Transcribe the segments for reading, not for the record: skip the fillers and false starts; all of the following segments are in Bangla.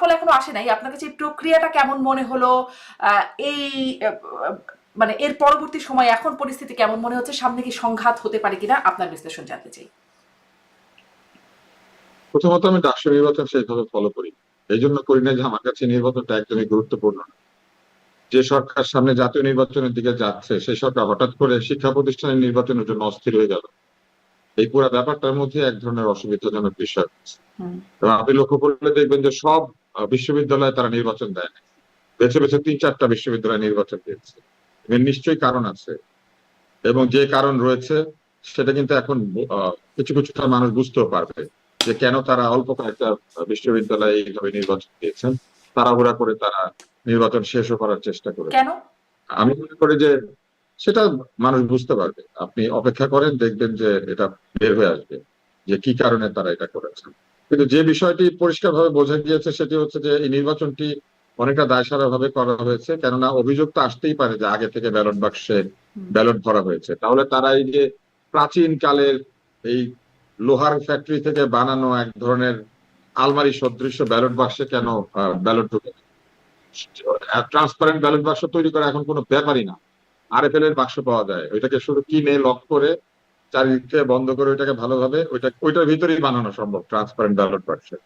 ফল এখনো আসে নাই, আপনার কাছে এই প্রক্রিয়াটা কেমন মনে হলো? এই মানে এর পরবর্তী সময় এখন পরিস্থিতি কেমন মনে হচ্ছে? সামনে কি সংঘাত হতে পারে কিনা আপনার বিশ্লেষণ জানতে চাই। প্রথমত আমি ডাকসু নির্বাচন সেইভাবে ফলো করি, এই জন্য করি না যে আমার কাছে নির্বাচনটা একদমই গুরুত্বপূর্ণ না। যে সরকার সামনে জাতীয় নির্বাচনের দিকে যাচ্ছে সেই সরকার হঠাৎ করে শিক্ষা প্রতিষ্ঠানের নির্বাচনের জন্য অস্থির হয়ে গেল, এই পুরো ব্যাপারটার মধ্যে এক ধরনের অসুবিধাজনক বিষয় আছে। হুম। এবং আপনি লক্ষ্য করলে দেখবেন যে সব বিশ্ববিদ্যালয়ে তারা নির্বাচন দেয় না, বেছে বেছে 3-4টা বিশ্ববিদ্যালয় নির্বাচন দিয়েছে। এর নিশ্চয়ই কারণ আছে, এবং যে কারণ রয়েছে সেটা কিন্তু এখন কিছু কিছুটা মানুষ বুঝতেও পারবে যে কেন তারা অল্প কয়েকটা বিশ্ববিদ্যালয়ে এইভাবে নির্বাচন দিয়েছেন। তাড়াহুড়া করে তারা নির্বাচন শেষও করার চেষ্টা করেছে। কেন? আমি মনে করি যে সেটা মানুষ বুঝতে পারবে, আপনি অপেক্ষা করেন, দেখবেন যে এটা বের হয়ে আসবে যে কি কারণে তারা এটা করেছেন। কিন্তু যে বিষয়টি পরিষ্কারভাবে বোঝা গিয়েছে সেটি হচ্ছে যে এই নির্বাচনটি অনেকটা দায়সারা ভাবে করা হয়েছে, কেননা অভিযোগ তো আসতেই পারে যে আগে থেকে ব্যালট বাক্সে হুম। ব্যালট ভরা হয়েছে। তাহলে তারা এই যে প্রাচীন কালের এই লোহার ফ্যাক্টরি থেকে বানানো এক ধরনের আলমারি সদৃশ্য ব্যালট বাক্সে কেন ব্যালট ঢুকে, ট্রান্সপারেন্ট ব্যালট বাক্স তৈরি করা এখন কোনো ব্যাপারই না। আরএফএল এর বাক্স পাওয়া যায়, ওইটাকে শুধু কিনে লক করে চারিদিকে বন্ধ করে ওইটাকে ভালোভাবে ওইটার ভিতরেই বানানো সম্ভব ট্রান্সপারেন্ট ব্যালট বাক্সে।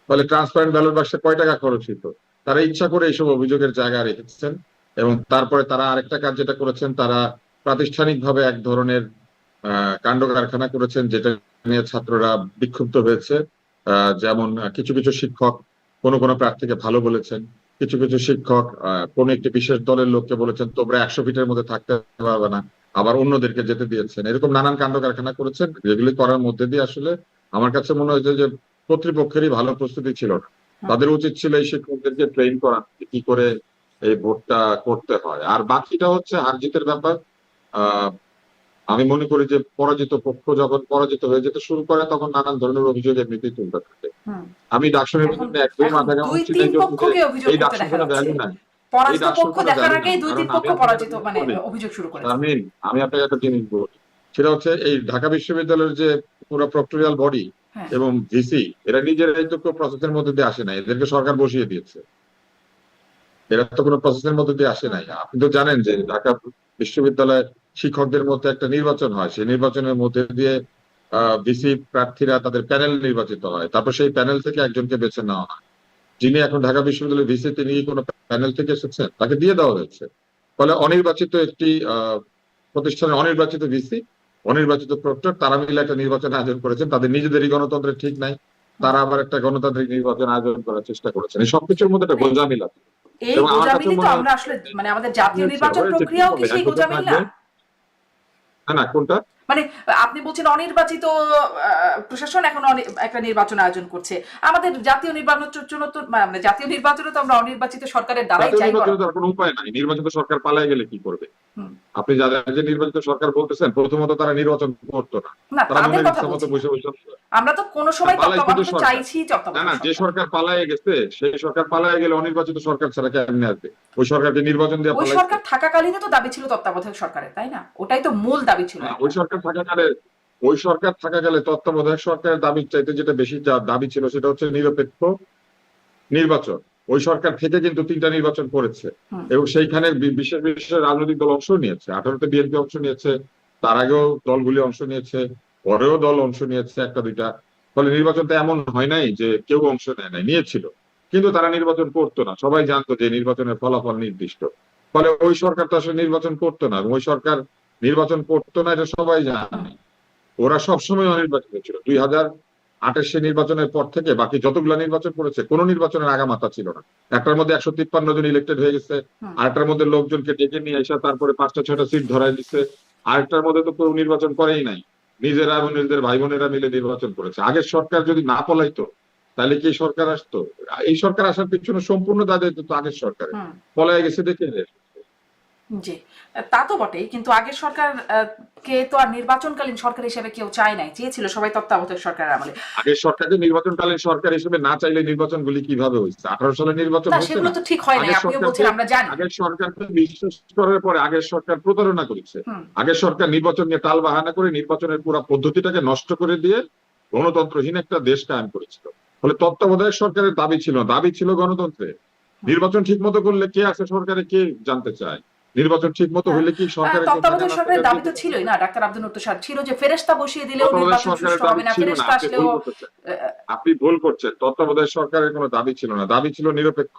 ফলে ট্রান্সপারেন্ট ব্যালট বাক্সে কয় টাকা খরচ হতো? তারা ইচ্ছা করে এইসব অভিযোগের জায়গা রেখেছেন। এবং তারপরে তারা আরেকটা কাজ যেটা করেছেন, তারা প্রাতিষ্ঠানিকভাবে এক ধরনের কাণ্ড কারখানা করেছেন, যেটা নিয়ে ছাত্ররা বিক্ষুব্ধ হয়েছে। যেমন কিছু কিছু শিক্ষক কোনো কোনো প্রার্থীকে ভালো বলেছেন, কিছু কিছু শিক্ষক কোন একটি বিশেষ দলের লোককে বলেছেন তোমরা 100 ফিটের মধ্যে থাকতে পারবে না, আবার অন্যদেরকে যেতে দিয়েছেন। এরকম নানান কাণ্ড কারখানা করেছেন, যেগুলি করার মধ্যে দিয়ে আসলে আমার কাছে মনে হয়েছে যে কর্তৃপক্ষেরই ভালো প্রস্তুতি ছিল না। হুম। তাদের উচিত ছিল এই শিক্ষকদেরকে ট্রেন করা, কি করে এই ভোটটা করতে হয়। আর বাকিটা হচ্ছে হার জিতের ব্যাপার। আহ আমি মনে করি যে পরাজিত পক্ষ যখন পরাজিত হয়ে যেতে শুরু করে তখন নানান ধরনের অভিযোগ এমনিতেই তুলতে থাকে। হুম। আমি ডাকসু এখন নির্বাচনে একদমই এখন মাথা ঘামা দুই উচিত তিন এই জন্য যে পক্ষকে অভিযোগ এই করতে ডাকসুর দেখা কোনো যাচ্ছে। ভ্যালু নাই। এই পরাজিত ডাকসুর পক্ষ কোনো দেখার ভ্যালু নাই, আগেই দুই কারণ তিন আমি পক্ষ আপনাকে একটা পরাজিত জিনিস মানে বলি। অভিযোগ শুরু করেছে। আমি আপনাকে একটা জিনিস বলি, সেটা হচ্ছে এই ঢাকা বিশ্ববিদ্যালয়ের যে পুরো প্রক্টরিয়াল বডি হ্যাঁ। এবং ভিসি, এরা নিজেরাই তো প্রসেসের মধ্যে দিয়ে আসে নাই, এদেরকে সরকার বসিয়ে দিয়েছে। এরা তো কোনো প্রসেসের মধ্যে দিয়ে আসে হুম। নাই। আপনি তো জানেন যে ঢাকা বিশ্ববিদ্যালয়ের শিক্ষকদের মধ্যে একটা নির্বাচন হয়, সেই নির্বাচনের মধ্যে দিয়ে ভিসি প্রার্থীরা তাদের প্যানেল নির্বাচিত হয়, তারপর সেই প্যানেল থেকে একজনকে বেছে নেওয়া হয়। যিনি এখন ঢাকা বিশ্ববিদ্যালয়ের ভিসি, তিনি কি কোনো প্যানেল থেকে এসেছেন? তাকে দিয়ে দেওয়া হয়েছে। ফলে অনির্বাচিত একটি প্রতিষ্ঠানের অনির্বাচিত ভিসি, অনির্বাচিত প্রক্টর, তারা মিলে একটা নির্বাচন আয়োজন করেছেন। তাদের নিজেদেরই গণতন্ত্রের ঠিক নাই, হুম। তারা আবার একটা গণতান্ত্রিক নির্বাচন আয়োজন করার চেষ্টা করেছেন। এই সবকিছুর মধ্যে একটা মানে গোঁজামিল আছে। এই এবং আমার কাছে গোঁজামিলই তো মনে আমরা হচ্ছে আসলে যে মানে আমাদের জাতীয় হয়েছে নির্বাচন হয়েছে কি প্রক্রিয়াও কি হবে, এক সেই বছর গোঁজামিল থাকবে। না? না না, কোনটা? মানে আপনি বলছেন অনির্বাচিত প্রশাসন এখন একটা নির্বাচন আয়োজন করছে। আমাদের জাতীয় নির্বাচনের জন্য তো মানে জাতীয় নির্বাচনে তো আমরা অনির্বাচিত সরকারের দ্বারাই জাতীয় চাই নির্বাচনে বরং। তো আর কোনো উপায় নাই, নির্বাচিত সরকার পালায় গেলে কি করবে? হুম। আপনি যাদের যে নির্বাচিত সরকার বলতেছেন, প্রথমত তারা নির্বাচন করতো না, না, তারা তাদের মনের কথা ইচ্ছা মতো বলছি না। বসে বসে। আমরা তো কোনো সময় পালাইছে তো তত্ত্বাবধায়ক তো সরকার। চাইছি না না, তত্ত্বাবধায়ক যে সরকার। সরকার পালায়ে গেছে সেই সরকার পালায়ে গেলে অনির্বাচিত সরকার ছাড়া কেমনে আসবে? ওই সরকারকে নির্বাচন দিয়ে ওই পালাইছে। সরকার থাকাকালীনও তো দাবি ছিল তত্ত্বাবধায়ক সরকারের, তাই না? ওটাই তো মূল দাবি ছিল হ্যাঁ, একটা। ওই সরকার থাকাকালে তত্ত্বাবধায়ক সরকারের দাবির চাইতে যেটা বেশি দাবি ছিল সেটা হচ্ছে নিরপেক্ষ নির্বাচন। ওই সরকার থেকে কিন্তু 3টা নির্বাচন করেছে, হুম। এবং সেইখানে বিশেষ বিশেষ রাজনৈতিক দল অংশ নিয়েছে। 18তে বিএনপি অংশ নিয়েছে, তার আগেও দলগুলি অংশ নিয়েছে, পরেও দল অংশ নিয়েছে একটা দুইটা। ফলে নির্বাচনটা এমন হয় নাই যে কেউ অংশ নেয় নাই, নিয়েছিল, কিন্তু তারা নির্বাচন করতো না। সবাই জানতো যে নির্বাচনের ফলাফল নির্দিষ্ট। ফলে ওই সরকার তো আসলে নির্বাচন করতো না, এবং ওই সরকার নির্বাচন করতো না এটা সবাই হুম। জানে। ওরা সবসময় অনির্বাচিত ছিল। 2028 নির্বাচনের পর থেকে বাকি যতগুলা নির্বাচন করেছে কোনো নির্বাচনের আগামাথা ছিল না। একটার মধ্যে 153 জন ইলেক্টেড হয়ে গেছে, হুম। আরেকটার মধ্যে লোকজনকে ডেকে নিয়ে এসে তারপরে 5টা 6টা সিট ধরাই দিচ্ছে, আরেকটার মধ্যে তো কেউ নির্বাচন করেই নাই। নিজেরা এবং নিজেদের ভাই বোনেরা মিলে নির্বাচন করেছে। আগের সরকার যদি না পলাইতো তাহলে কি এই সরকার আসতো? এই সরকার আসার পিছনে সম্পূর্ণ দায়িত্ব তো আগের সরকারের। হুম। পলায় গেছে দেখে। জি। তা তো বটেই, কিন্তু আগের সরকার কে তো আর নির্বাচনকালীন সরকার হিসেবে কেউ চায় নাই, চেয়েছিল সবাই তত্ত্বাবধায়ক সরকারের আমলে। আগের সরকারকে নির্বাচনকালীন সরকার হিসেবে না চাইলে নির্বাচনগুলি কিভাবে হয়েছে? 18 সালে নির্বাচন না, হয়েছে সেগুলো না। তো ঠিক হয় নাই, আগের আপনিও সরকারকে বলছেন, আমরা জানি। আগের সরকারকে বিশ্বাস করার পরে আগের সরকার প্রতারণা করেছে। হুম। আগের সরকার নির্বাচন নিয়ে টাল বাহানা করে নির্বাচনের পুরো পদ্ধতিটাকে নষ্ট করে দিয়ে গণতন্ত্রহীন একটা দেশ কায়েম করেছিল। ফলে তত্ত্বাবধায়ক সরকারের দাবি ছিল না, দাবি ছিল গণতন্ত্রে। নির্বাচন ঠিক মতো করলে কে আছে সরকারে কে জানতে চায়, নির্বাচন ঠিক মতো হলে কি সরকারে কেউ থাকে তত্ত্বাবধায়ক না? সরকারের দাবি তো ছিলই না, ডাক্তার আব্দুল নূর সাহেব, ছিল যে ফেরেশতা বসিয়ে দিলেও তত্ত্বাবধায়ক নির্বাচন সরকারের সুষ্ঠু দাবি হবে না, ছিল না, ফেরেশতা আপনি আসলেও ভুল করতেছেন, আপনি ভুল করছেন। তত্ত্বাবধায়ক সরকারের কোনো দাবি ছিল না, দাবি ছিল নিরপেক্ষ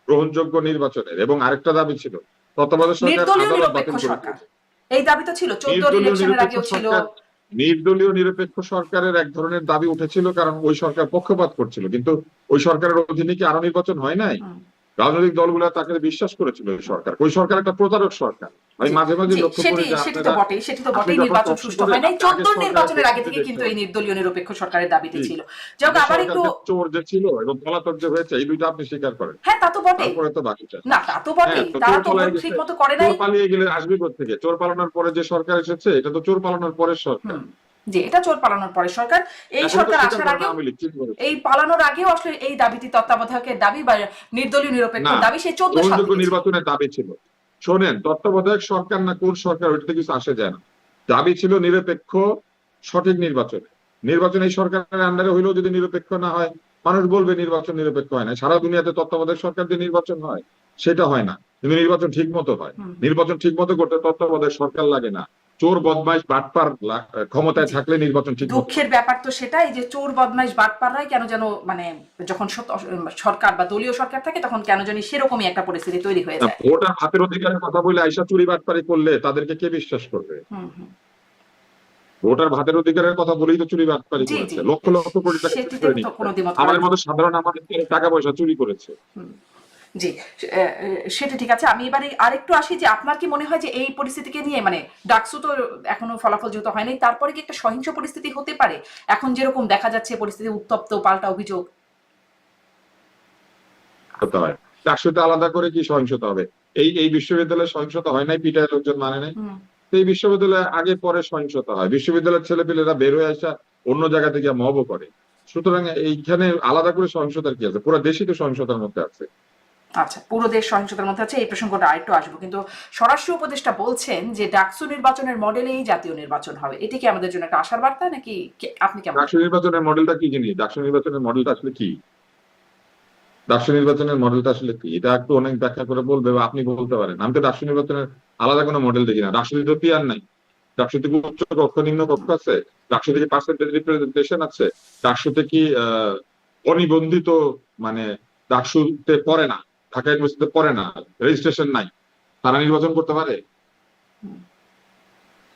গ্রহণযোগ্য নির্বাচনের। এবং আরেকটা দাবি ছিল, তত্ত্বাবধায়ক সরকার নির্দলীয় আদালত নিরপেক্ষ বাতিল করে সরকার, দিয়েছে। এই দাবি তো ছিল 14 নির্দলীয় ইলেকশনের নিরপেক্ষ আগেও ছিল। সরকার, নির্দলীয় নিরপেক্ষ সরকারের এক ধরনের দাবি উঠেছিল, কারণ ওই সরকার পক্ষপাত করছিল। কিন্তু ওই সরকারের অধীনে কি আরো নির্বাচন হয় নাই? হুম, রাজনৈতিক দলগুলো তাকে বিশ্বাস করেছিল ওই সরকার। ওই সরকার একটা প্রতারক সরকার। আমি জি মাঝে মাঝে জি, লক্ষ্য সেটি করি যে সেটি তো আপনারা, বটেই, সেটি তো আপনি বটেই, যখন নির্বাচন তথ্য সুষ্ঠু বলেন, হয় নাই। আপনি আগে 14 সরকারের নির্বাচনের আগে থেকে দেখতে কিন্তু এই হবে। নির্দলীয় নিরপেক্ষ সরকারের দাবিতে জি, ছিল। যাই হোক, আগে আবার সরকার একটু, যে চোর যে ছিল এবং পলাতক যে হয়েছে, এই দুইটা আপনি স্বীকার করেন। হ্যাঁ তা তো বটেই, তারপরে তো বাকিটা। না তা তো হ্যাঁ, বটেই, তো তারা চোর তো ভোট পালিয়ে ঠিক গেছে। মতো করে চোর নাই। পালিয়ে গেলে আসবে কোত্থেকে? চোর পালানোর পরে যে সরকার এসেছে, এটা তো চোর পালানোর পরের সরকার। হুম, যে এটা চোর পালানোর পরে সরকার, এই এখনো তো সরকার স্বীকার আসার করে না আগেও, আওয়ামী লীগ, ঠিক বলেছেন। এই পালানোর আগেও আসলে এই দাবিটি তত্ত্বাবধায়কের দাবি বা নির্দলীয় নিরপেক্ষ না, দাবি সেই 14 সাল গ্রহণযোগ্য থেকে ছিল। নির্বাচনের দাবি ছিল। শোনেন, তত্ত্বাবধায়ক সরকার না কোন সরকার, ওইটাতে কিছু আসে যায় না। দাবি ছিল নিরপেক্ষ সঠিক নির্বাচনে। নির্বাচন এই সরকারের আন্ডারে হইলেও যদি নিরপেক্ষ না হয়, মানুষ বলবে নির্বাচন নিরপেক্ষ হয় না। সারা দুনিয়াতে তত্ত্বাবধায়ক সরকার যে নির্বাচন হয় সেটা হয় না, কিন্তু নির্বাচন ঠিক মতো হয়। হুম, নির্বাচন ঠিক মতো করতে তত্ত্বাবধায়ক সরকার লাগে না, চোর বদমাইশ বাটপার ক্ষমতায় জি, থাকলে নির্বাচন ঠিক মতো দুঃখের হয়। ব্যাপার তো সেটাই যে চোর বদমাইশ বাটপাররাই কেন যেন মানে যখন সরকার বা দলীয় সরকার থাকে তখন কেন জানি সেরকমই একটা পরিস্থিতি তৈরি হয়ে না, যায়। ভোটার হাতের অধিকারের কথা বলে আইসা চুরি বাটপারি করলে তাদেরকে কে বিশ্বাস করবে? হুম হুম, ভোটার ভাতের অধিকারের কথা বলেই তো চুরি বাটপারি জি জি, করেছে, লক্ষ লক্ষ কোটি টাকা চুরি সেটিতে করে তো নিচ্ছে। কোনো দ্বিমত করার, আমাদের মতো সাধারণ আমাদের টাকা পয়সা চুরি করেছে। হুম, জি, সেটা ঠিক আছে। আমি এবারে আরেকটু আসি যে আপনার কি মনে হয় যে এই পরিস্থিতিকে নিয়ে মানে ডাকসু তো এখনো ফলাফল যেহেতু হয়নি, তারপরে কি একটা সহিংস পরিস্থিতি হতে পারে? এখন যেরকম দেখা যাচ্ছে পরিস্থিতি উত্তপ্ত, পাল্টা অভিযোগ। হতে হয়, চাকরিতে আলাদা করে কি সহিংসতা হবে? এই এই বিশ্ববিদ্যালয়ে সহিংসতা হয় নাই, পিটায় লোকজন মানে নাই। হুম, তো এই বিশ্ববিদ্যালয়ে আগে পরে সহিংসতা হয়, বিশ্ববিদ্যালয়ের ছেলেপেলেরা বের হয়ে আসা অন্য জায়গা থেকে মবও করে। সুতরাং এইখানে আলাদা করে সহিংসতার কি আছে? পুরো দেশই তো সহিংসতার মধ্যে আছে। আচ্ছা, পুরো দেশ সহিংসতার মধ্যে আছে, এই প্রসঙ্গটা আরেকটু আসবো। কিন্তু স্বরাষ্ট্র উপদেষ্টা বলছেন যে ডাকসু নির্বাচনের মডেলেই জাতীয় নির্বাচন হবে। এটি কি আমাদের জন্য একটা আশার বার্তা নাকি আপনি কেমন ডাকসু দেখেন? নির্বাচনের মডেলটা কি জিনিস? ডাকসু নির্বাচনের মডেলটা আসলে কি? ডাকসু নির্বাচনের মডেলটা আসলে কি, এটা একটু অনেক ব্যাখ্যা করে বলবে বা আপনি বলতে পারেন। আমি তো ডাকসু নির্বাচনের আলাদা কোনো মডেল দেখি না। ডাকসুতে তো পিয়ার নাই, ডাকসুতে কি উচ্চ কক্ষ নিম্ন কক্ষ আছে? ডাকসুতে কি পার্সেন্টেজ রিপ্রেজেন্টেশন আছে? ডাকসুতে কি অনিবন্ধিত, মানে ডাকসুতে পড়ে না, ঢাকা ইউনিভার্সিটিতে পড়ে না, রেজিস্ট্রেশন নাই, তারা নির্বাচন করতে পারে?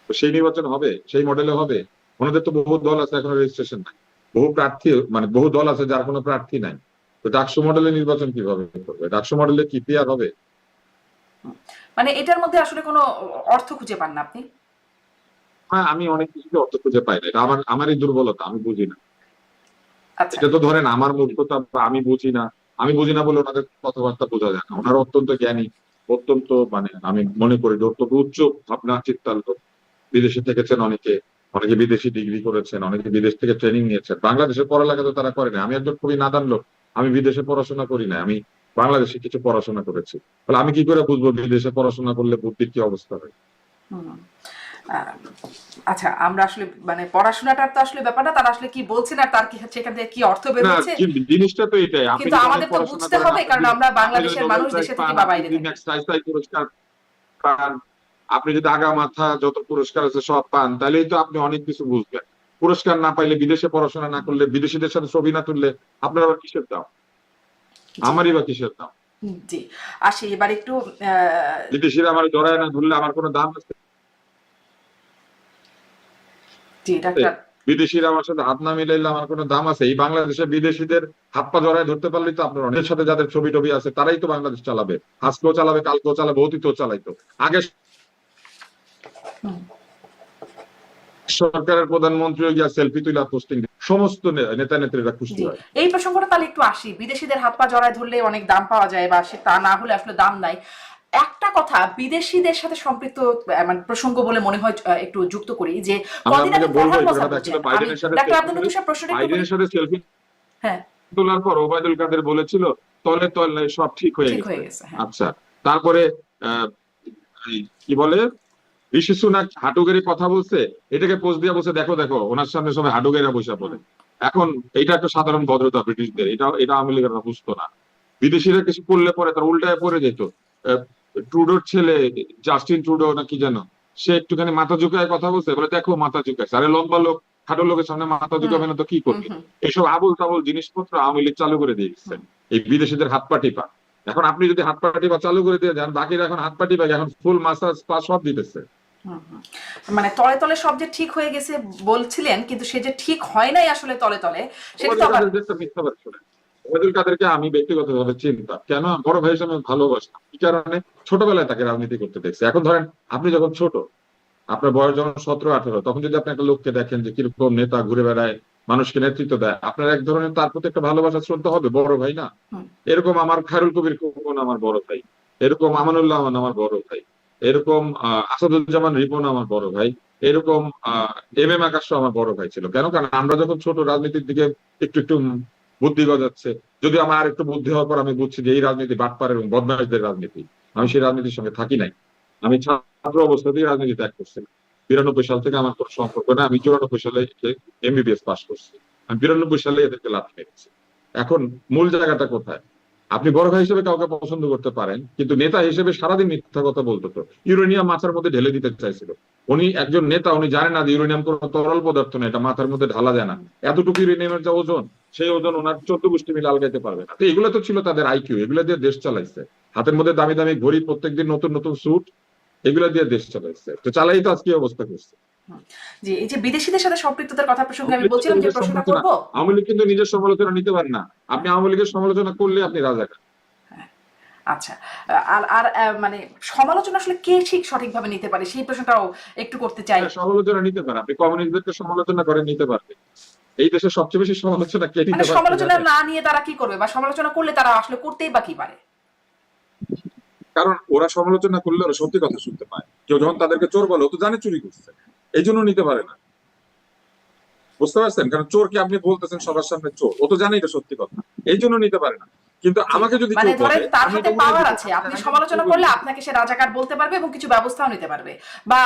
তো সেই নির্বাচন হবে, সেই মডেলে হবে? ওনাদের তো বহু দল আছে, এখনো রেজিস্ট্রেশন নাই। বহু প্রার্থী, মানে বহু দল আছে যার কোনো প্রার্থী নাই। তো ডাকসু মডেলে নির্বাচন কিভাবে করবে? ডাকসু মডেলে কি পিয়ার হবে? মানে এটার মধ্যে আসলে কোনো অর্থ খুঁজে পান না আপনি? হ্যাঁ, আমি অনেক কিছুতে অর্থ খুঁজে পাই না, এটা আমারই দুর্বলতা, আমি বুঝি না। আচ্ছা, এটা তো ধরেন আমার মূর্খতা, বা আমি বুঝি না। আমি বুঝি না বলে ওনাদের কথাবার্তা বোঝা যায় না। ওনারা অত্যন্ত জ্ঞানী, অত্যন্ত, মানে আমি মনে করি যে অত্যন্ত উচ্চ ভাবনা চিন্তার লোক। বিদেশে থেকেছেন অনেকে, অনেকে বিদেশি ডিগ্রি করেছেন, অনেকে বিদেশ থেকে ট্রেনিং নিয়েছেন। বাংলাদেশের পড়ালেখা তো তারা করে না। আমি একজন খুবই নাদান লোক, আমি বিদেশে পড়াশোনা করি না, আমি বাংলাদেশে কিছু পড়াশোনা করেছি। তাহলে আমি কি করে বুঝবো বিদেশে পড়াশোনা করলে বুদ্ধির কি অবস্থা হয়? হুম, আহ, আচ্ছা, আমরা আসলে মানে পড়াশোনাটার তো আসলে ব্যাপারটা তারা আসলে কি বলছেন আর তার কি সেখান থেকে কি অর্থ বের না, হচ্ছে, জিনিসটা তো এটাই। আপনি কিন্তু যদি অনেক আমাদের তো পড়াশোনা বুঝতে করেন, হবে কারণ আমরা আপনি যদি বাংলাদেশের নোবেল মানুষ প্রাইজ দেশে পান, থেকে বা আপনি বাইরে যদি থাকি। ম্যাগসাইসাই পুরস্কার পান, আপনি যদি আগা মাথা যত পুরস্কার আছে সব পান, তাহলেই তো আপনি অনেক কিছু বুঝবেন। পুরস্কার না পাইলে, বিদেশে পড়াশোনা না করলে, বিদেশিদের সাথে ছবি না তুললে আপনার আবার কিসের দাম? জি আমারই বা কিসের দাম? জি, আসি এবার একটু বিদেশিরা আমার জড়ায় না ধরলে আমার কোনো দাম আছে? জি ডাক্তার, বিদেশিরা আমার সাথে হাত না মিলাইলে আমার কোনো দাম আছে? এই বাংলাদেশে বিদেশিদের হাত পা জড়ায় ধরতে পারলেই তো আপনার, অনেকের সাথে যাদের ছবি টবি আছে তারাই তো বাংলাদেশ চালাবে। আজকেও চালাবে, কালকেও চালাবে, অতীতেও চালাইতো। আগে হুম, সরকারের প্রধানমন্ত্রী গিয়া সেলফি তুলা পোস্টিং, সমস্ত নেতা নেত্রীরা খুশি জি, হয়। এই প্রসঙ্গটা তাহলে একটু আসি। বিদেশিদের হাত পা জড়ায় ধরলে অনেক দাম পাওয়া যায় বা সে তা না হলে আসলে দাম নাই। একটা কথা বিদেশিদের সাথে সম্পৃক্ত মানে প্রসঙ্গ বলে মনে হয় একটু যুক্ত করি যে আমি কদিন আপনাকে আগে বলবো প্রধান এই মশা কথাটা। বলছেন, অ্যাকচুয়ালি আমি বাইডেনের সাথে ডাক্তার সেলফি আব্দুল তুলে, লতিফ সাহেব প্রশ্নটা একটু করি। বাইডেনের সাথে সেলফি হ্যাঁ, তোলার পর ওবায়দুল কাদের বলেছিল তলে তলে সব ঠিক হয়ে ঠিক গেছে। হয়ে গেছে, হ্যাঁ। আচ্ছা, তারপরে আহ কি বলে, ঋষি সুনাক হাঁটু গেড়ে কথা বলছে, এটাকে পোস্ট দিয়ে বলছে দেখো দেখো ওনার সামনে সবাই হাঁটু গেড়ে বসে পড়ে। এখন এটা একটা সাধারণ ভদ্রতা ব্রিটিশদের, এটা এটা আওয়ামী লীগেরা বুঝতো না। বিদেশিরা কিছু করলে পরে তার উল্টায় পড়ে যেত। ট্রুডোর ছেলে জাস্টিন ট্রুডো না কি যেন, সে একটুখানি মাথা ঝুঁকায় কথা বলছে, বলে দেখো মাথা ঝুঁকাইছে। আরে লম্বা লোক খাটো লোকের সামনে মাথা হুম ঝুঁকাবে না তো কি হুম করবে? হুম এইসব আবল তাবল জিনিসপত্র আওয়ামী লীগ চালু করে দিয়েছে, হুম এই বিদেশিদের হাত পা টিপা। এখন আপনি যদি হাত পা টিপা চালু করে দিয়ে যান, বাকিরা এখন হাত পা টিপা এখন ফুল মাসাজ স্পা সব দিতেছে। হুম হুম। মানে তলে তলে সব যে ঠিক হয়ে গেছে বলছিলেন, কিন্তু সে যে ঠিক হয় নাই আসলে তলে তলে, সেটা তো ওবায়দুল আবার। কাদের যে একটা মিথ্যা কথা শুনে, ওবায়দুল কাদেরকে আমি ব্যক্তিগতভাবে চিন্তা কেন বড় ভাই হিসেবে ভালোবাসতাম, কি কারণে? ছোটবেলায় তাকে রাজনীতি করতে দেখছি। এখন ধরেন আপনি যখন ছোট, আপনার বয়স যখন 17-18, তখন যদি আপনি একটা লোককে দেখেন যে কিরকম নেতা ঘুরে বেড়ায়, মানুষকে নেতৃত্ব দেয়, আপনার এক ধরনের তার প্রতি একটা ভালোবাসা শ্রদ্ধা হবে, বড় ভাই না? হুম এরকম আমার খায়রুল কবির খোকন আমার বড় ভাই, এরকম আমানুল্লাহ আমান আমার বড় ভাই, এরকম আসাদুজ্জামান রিপন আমার বড় ভাই, এরকম এম এম আকাশ আমার বড় ভাই ছিল। কেন? কারণ আমরা যখন ছোট রাজনীতির দিকে একটু একটু বুদ্ধি গজাচ্ছে, যদি আমার আর একটু বুদ্ধি হওয়ার পর আমি বুঝছি যে এই রাজনীতি বাটপার এবং বদমাইশদের রাজনীতি, আমি সেই রাজনীতির সঙ্গে থাকি নাই। আমি ছাত্র অবস্থাতেই রাজনীতি ত্যাগ করছিলাম। 92 সাল থেকে আমার কোনো সম্পর্ক না। আমি 94 সালে এমবিবিএস পাস করছি। আমি 92 সালে এদেরকে লাথি মেরেছি। এখন মূল জায়গাটা কোথায়? আপনি বড় ভাই হিসেবে কাউকে পছন্দ করতে পারেন, কিন্তু নেতা হিসেবে সারাদিন মিথ্যা কথা বলতো। তো ইউরেনিয়াম মাথার মধ্যে ঢেলে দিতে চাইছিল। উনি একজন নেতা, উনি জানেন না যে ইউরেনিয়াম কোনো তরল পদার্থ না, এটা মাথার মধ্যে ঢালা যায় না। এতটুকু ইউরেনিয়ামের যে ওজন, সেই ওজন ওনার 14 গোষ্ঠী মিলে আলগাইতে পারবে না। তো এগুলো তো ছিল তাদের আইকিউ, এগুলো দিয়ে দেশ চালাইছে। হাতের মধ্যে দামি দামি ঘড়ি, প্রত্যেকদিন নতুন নতুন স্যুট, এগুলো দিয়ে দেশ চালাইছে। তো চালাই তো আজকে অবস্থা করছে। হুম। জি, এই যে বিদেশিদের সাথে সম্পৃক্ততার কথা প্রসঙ্গে আওয়ামী আমি লীগ কিন্তু বলছিলাম যে নিজের প্রশ্নটা সমালোচনা, করব। আওয়ামী লীগ কিন্তু নিজের সমালোচনা নিতে পারে না। আপনি আওয়ামী লীগের সমালোচনা করলে আপনি রাজাকার। আচ্ছা, আর আর মানে সমালোচনা আসলে কে ঠিক সঠিকভাবে নিতে পারে সেই প্রশ্নটাও একটু করতে চাই। হ্যাঁ, সমালোচনা নিতে পারে। আপনি কমিউনিস্টদেরকে সমালোচনা করেন, নিতে পারবে। এই দেশে সবচেয়ে বেশি সমালোচনা কে মানে নিতে পারছে সমালোচনা জানেন? না নিয়ে তারা কি করবে, বা সমালোচনা করলে তারা আসলে করতেই বা কি পারে? কারণ ওরা সমালোচনা করলে ওরা সত্যি কথা শুনতে পায়। কেউ যখন তাদেরকে চোর বলে, ও তো জানে চুরি করছে, এই জন্য নিতে পারে না। বুঝতে পারছেন? কারণ চোরকে আপনি বলতেছেন সবার সামনে চোর, ও তো জানে এটা সত্যি কথা, এই জন্য নিতে পারে না। কিন্তু জি, আমাকে যদি মানে কেউ ধরেন বলে, তার আমি হাতে এটা উড়াই পাওয়ার দিব, আছে, আমি আপনি আমি যদি সমালোচনা চোর বলি করলে না। আপনাকে সে রাজাকার বলতে পারবে এবং কিছু ব্যবস্থাও নিতে পারবে। বা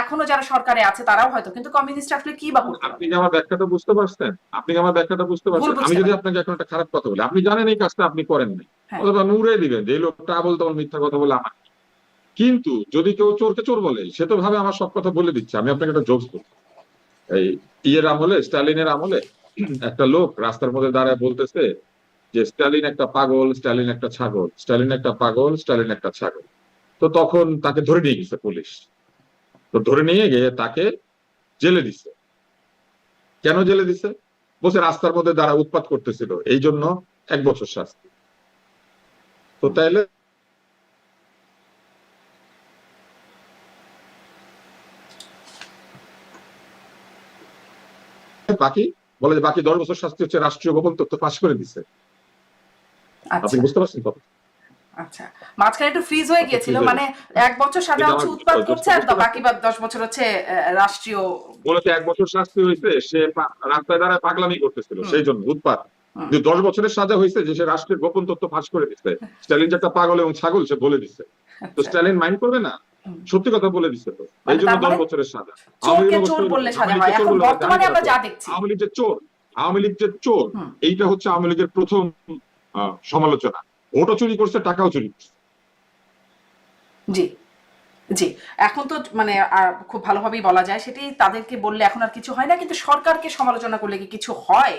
এখনো যারা সরকারে আছে তারাও হয়তো, কিন্তু কমিউনিস্ট আসলে কি বা এখন করতে আপনি পারে? কি আমার ব্যাখ্যাটা বুঝতে পারছেন? আপনি কি আমার ব্যাখ্যাটা বুঝতে ভুল পারছেন? আমি বুঝতে যদি পারে। আপনাকে এখন একটা খারাপ কথা বলি, আপনি জানেন এই কাজটা আপনি করেন নাই, হ্যাঁ। অথবা আপনি উড়াই দিবেন যে এই লোকটা আবোল তাবোল মিথ্যা কথা বলে আমার। কিন্তু যদি কেউ চোরকে চোর বলে, সে তো ভাবে আমার সব কথা বলে দিচ্ছে। আমি আপনাকে একটা জোকস বলি। এই ইয়ের আমলে, স্টালিনের আমলে, একটা লোক রাস্তার মধ্যে দাঁড়ায় বলতেছে যে স্টালিন একটা পাগল, স্টালিন একটা ছাগল, স্টালিন একটা পাগল, স্টালিন একটা ছাগল। তো তখন তাকে ধরে নিয়ে গেছে পুলিশ। তো ধরে নিয়ে গিয়ে তাকে জেলে দিছে। কেন জেলে দিছে? বলছে রাস্তার মধ্যে দাঁড়া উৎপাত করতেছিল, এই জন্য 1 বছর শাস্তি। তো তাইলে বাকি, বলে যে বাকি 10 বছর শাস্তি হচ্ছে রাষ্ট্রীয় গোপন তথ্য ফাঁস করে দিছে। আপনি আচ্ছা বুঝতে পারছেন কথা? আচ্ছা, মাঝখানে একটু ফ্রিজ হয়ে আপনি গিয়েছিল, ফ্রিজ হয়ে মানে গেছে। 1 বছর সাজা এটা হচ্ছে আমার উৎপাত করছে, জোকসটা আর বুঝতে বাকি পারছেন? 10 বছর হচ্ছে রাষ্ট্রীয়। মূলত 1 বছর শাস্তি হয়েছে, সে রাস্তায় দাঁড়ায় পাগলামি করতেছিল, হুম সেই জন্য উৎপাত। হুম। কিন্তু 10 বছরের সাজা হয়েছে যে সে রাষ্ট্রের গোপন তথ্য ফাঁস করে দিচ্ছে। স্টালিন যে একটা পাগল এবং ছাগল সে বলে দিচ্ছে। তো আচ্ছা। স্টালিন মাইন্ড করবে না? হুম। সত্যি কথা বলে দিচ্ছে তো, এই মানে জন্য তার দশ মানে বছরের সাজা। আওয়ামী চোরকে লীগের অবস্থা চোর বললে এরকম। সাজা আওয়ামী হয়, লীগকে চোর এখন বলে আমরা জানি বর্তমানে তারা আমরা চোর। যা দেখছি। আওয়ামী লীগ যে চোর, আওয়ামী লীগ যে চোর, হুম। এইটা হচ্ছে আওয়ামী লীগের প্রথম সমালোচনা। ভোটও চুরি করছে, টাকাও চুরি করছে। জি জি। এখন তো মানে খুব ভালোভাবেই বলা যায়, সেটি তাদেরকে বললে এখন আর কিছু হয় না, কিন্তু সরকারকে সমালোচনা করলে কি কিছু হয়?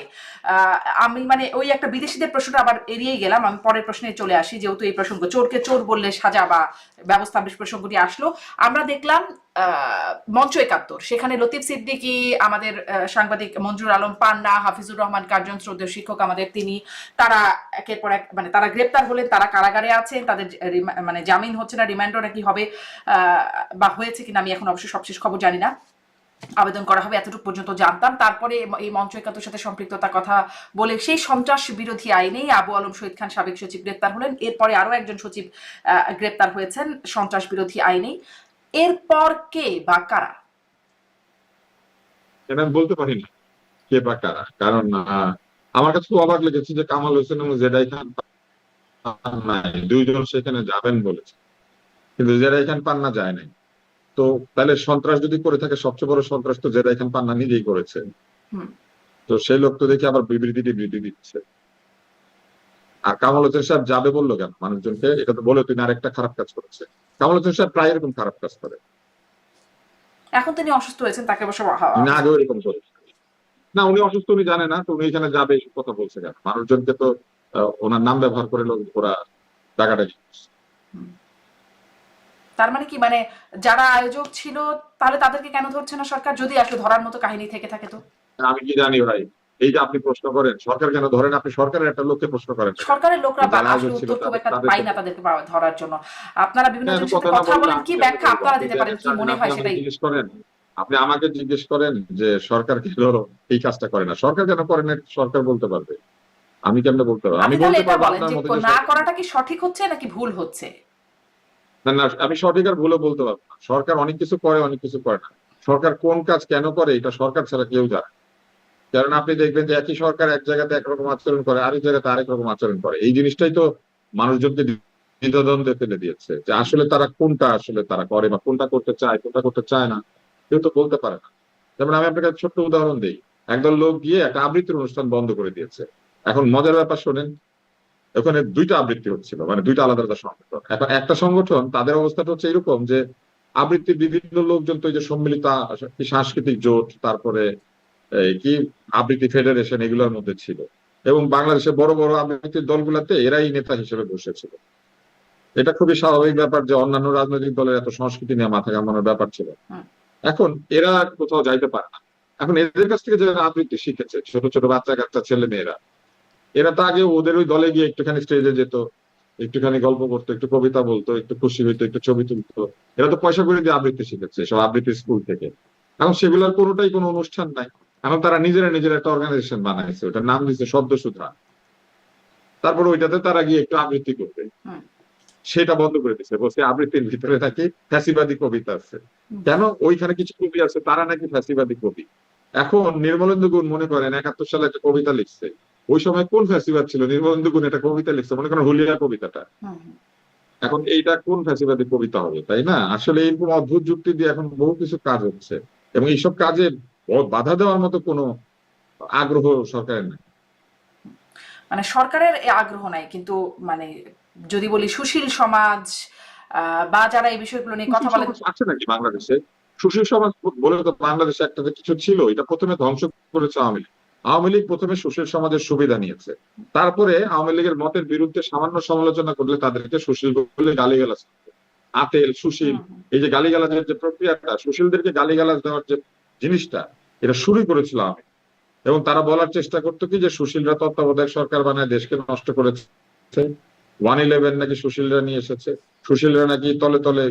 আমি মানে ওই একটা বিদেশিদের প্রশ্নটা আবার এড়িয়েই গেলাম, আমি পরের প্রশ্নে চলে আসি, যেহেতু এই প্রসঙ্গ চোরকে চোর বললে সাজা বা ব্যবস্থা বেশ প্রসঙ্গটি আসলো। আমরা দেখলাম মঞ্চ ৭১, সেখানে লতিফ সিদ্দিকী, আমাদের সাংবাদিক মঞ্জুর আলম পান্না, হাফিজুর রহমান কার্জন, শ্রদ্ধেয় শিক্ষক আমাদের তিনি, তারা একের পর এক মানে তারা গ্রেপ্তার হলেন, তারা কারাগারে আছেন, তাদের মানে জামিন হচ্ছে না, রিমান্ডও নাকি হবে, বা হয়েছে কিনা আমি এখন অবশ্য সবশেষ খবর জানি না, আবেদন করা হবে এতটুকু পর্যন্ত জানতাম। তারপরে এই মঞ্চ ৭১ সাথে সম্পৃক্ততার কথা বলে সেই সন্ত্রাস বিরোধী আইনেই আবু আলম শহীদ খান সাবেক সচিব গ্রেপ্তার হলেন, এরপরে আরো একজন সচিব গ্রেপ্তার হয়েছেন সন্ত্রাস বিরোধী আইনেই। এরপর কে বা কারা? এটা আমি বলতে পারি না কে বা কারা। কারণ আমার কাছে খুব অবাক লেগেছে যে কামাল হোসেন এবং জেডাই খান নাই, দুইজন সেখানে যাবেন বলেছে, কিন্তু জেডাই খান পান্না যায় নাই। তো তাহলে সন্ত্রাস যদি করে থাকে, সবচেয়ে বড় সন্ত্রাস তো জেডাই খান পান্না নিজেই করেছে। হুম তো সেই লোক তো দেখি আবার বিবৃতি দিচ্ছে। আর কামাল হোসেন সাহেব যাবে বললো কেন মানুষজনকে? এটা তো বলে তিনি আরেকটা খারাপ কাজ করেছে। কামাল হোসেন সাহেব প্রায় এরকম খারাপ কাজ করে, এখন তিনি অসুস্থ হয়েছেন, তাকে অবশ্য তিনি আগেও এরকম করে। না, উনি অসুস্থ, উনি জানে না তো উনি এখানে যাবে এসব কথা বলছে কেন? মানুষজনকে তো ওনার নাম ব্যবহার করে লোক ওরা টাকাটাকি করছে। তার মানে কি, মানে যারা আয়োজক ছিল তাহলে তাদেরকে কেন ধরছে না সরকার, যদি আসলে ধরার মতো কাহিনী থেকে থাকে? তো আমি কি জানি ভাই, এই যে আপনি প্রশ্ন করেন সরকার কেন ধরেন, আপনি সরকারের একটা লোককে প্রশ্ন করেন না কেন? সরকারের লোকরা যারা আসলে আয়োজক ছিল উত্তর খুব একটা তাদের পাই না তাদেরকে ধরার জন্য। আপনারা বিভিন্ন জনের সাথে কথা বলেন, কি ব্যাখ্যা আপনারা দিতে পারেন, কি মনে হয় সেটাই। জিজ্ঞেস করেন, আপনি আমাকে জিজ্ঞেস করেন যে সরকার কেন এই কাজটা করে না, সরকার কেন করে না সরকার বলতে পারবে, আমি কেন বলতে পারবো? আমি আপনি তাহলে বলতে এটা পারবো বলেন আপনার যে মতো যে না করাটা কি সঠিক হচ্ছে নাকি ভুল হচ্ছে? না না, আমি সঠিক আর ভুলও বলতে পারবো না। সরকার অনেক কিছু করে, অনেক কিছু করে না। সরকার কোন কাজ কেন করে এটা সরকার ছাড়া কেউ জানে। কারণ আপনি দেখবেন যে একই সরকার এক জায়গাতে একরকম আচরণ করে, আরেক জায়গাতে আরেক রকম আচরণ করে। এই জিনিসটাই তো মানুষজনকে দ্বিধাদ্বন্দ্বে ফেলে দিয়েছে যে আসলে তারা কোনটা আসলে তারা করে বা কোনটা করতে চায়, কোনটা করতে চায় না, কেউ তো বলতে পারে না। যেমন আমি আপনাকে ছোট্ট উদাহরণ দিই, একদল লোক গিয়ে একটা আবৃত্তির অনুষ্ঠান বন্ধ করে দিয়েছে। এখন মজার ব্যাপার শোনেন, ওখানে দুইটা আবৃত্তি হচ্ছিল, মানে দুইটা আলাদা আলাদা সংগঠন। এখন একটা সংগঠন তাদের অবস্থাটা হচ্ছে এরকম যে আবৃত্তির বিভিন্ন লোকজন তো এই যে সম্মিলিত সাংস্কৃতিক জোট, তারপরে এই কি আবৃত্তি ফেডারেশন, এগুলোর মধ্যে ছিল। এবং বাংলাদেশের বড় বড় আবৃত্তির দলগুলোতে এরাই নেতা হিসেবে বসেছিল। এটা খুবই স্বাভাবিক ব্যাপার যে অন্যান্য রাজনৈতিক দলের এত সংস্কৃতি নিয়ে মাথা ঘামানোর ব্যাপার ছিল। এখন এরা কোথাও যাইতে পারে না। এখন এদের কাছ থেকে যারা আবৃত্তি শিখেছে, ছোট ছোট বাচ্চা কাচ্চা ছেলে মেয়েরা, এরা তো আগে ওদের ওই দলে গিয়ে একটুখানি স্টেজে যেত, একটুখানি গল্প করতো, একটু কবিতা বলতো, একটু খুশি হইতো, একটু ছবি তুলতো। এরা তো পয়সা করে দিয়ে আবৃত্তি শিখেছে সব আবৃত্তি স্কুল থেকে। এখন সেগুলোর কোনোটাই কোনো অনুষ্ঠান নাই। এখন তারা নিজেরা নিজের একটা অর্গানাইজেশন বানাইছে, ওটার নাম দিচ্ছে শব্দ সুধা। তারপর ওইটাতে তারা গিয়ে একটু আবৃত্তি করবে, সেটা বন্ধ করে দিচ্ছে, বলছে আবৃত্তির ভিতরে নাকি ফ্যাসিবাদী কবিতা আছে। কেন? ওইখানে কিছু কবি আছে তারা নাকি ফ্যাসিবাদী কবি। এখন নির্মলেন্দু গুণ মনে করেন 71 সালে একটা কবিতা লিখছে, ওই সময় কোন ফ্যাসিবাদ ছিল? নির্মলেন্দু গুণ একটা কবিতা লিখছে, মনে করেন হুলিয়া কবিতাটা। এখন এইটা কোন ফ্যাসিবাদী কবিতা হবে? তাই না? আসলে এরকম অদ্ভুত যুক্তি দিয়ে এখন বহু কিছু কাজ হচ্ছে, এবং এইসব কাজে বাধা দেওয়ার মতো কোনো আগ্রহ সরকারের নেই। মানে সরকারের আগ্রহ নাই, কিন্তু মানে যদি বলি সুশীল সমাজ বা যারা এই বিষয়গুলো নিয়ে কথা বলে। আছে নাকি বাংলাদেশে সুশীল সমাজ বলে? তো বাংলাদেশে একটা কিছু ছিল, এটা প্রথমে ধ্বংস করেছে আওয়ামী লীগ। আওয়ামী লীগ প্রথমে সুশীল সমাজের সুবিধা নিয়েছে, তারপরে আওয়ামী লীগের মতের বিরুদ্ধে সামান্য সমালোচনা করলে তাদেরকে সুশীল বলে গালিগালাজ, আতেল সুশীল, এই যে গালিগালাজের যে প্রক্রিয়াটা, সুশীলদেরকে গালিগালাজ দেওয়ার যে জিনিসটা, এটা শুরু করেছিল আমি। এবং তারা বলার চেষ্টা করতো কি যে সুশীলরা তত্ত্বাবধায়ক সরকার বানায় দেশকে নষ্ট করেছে, 111 নাকি সুশীলরা নিয়ে এসেছে, সুশীলরা নাকি তলে তলে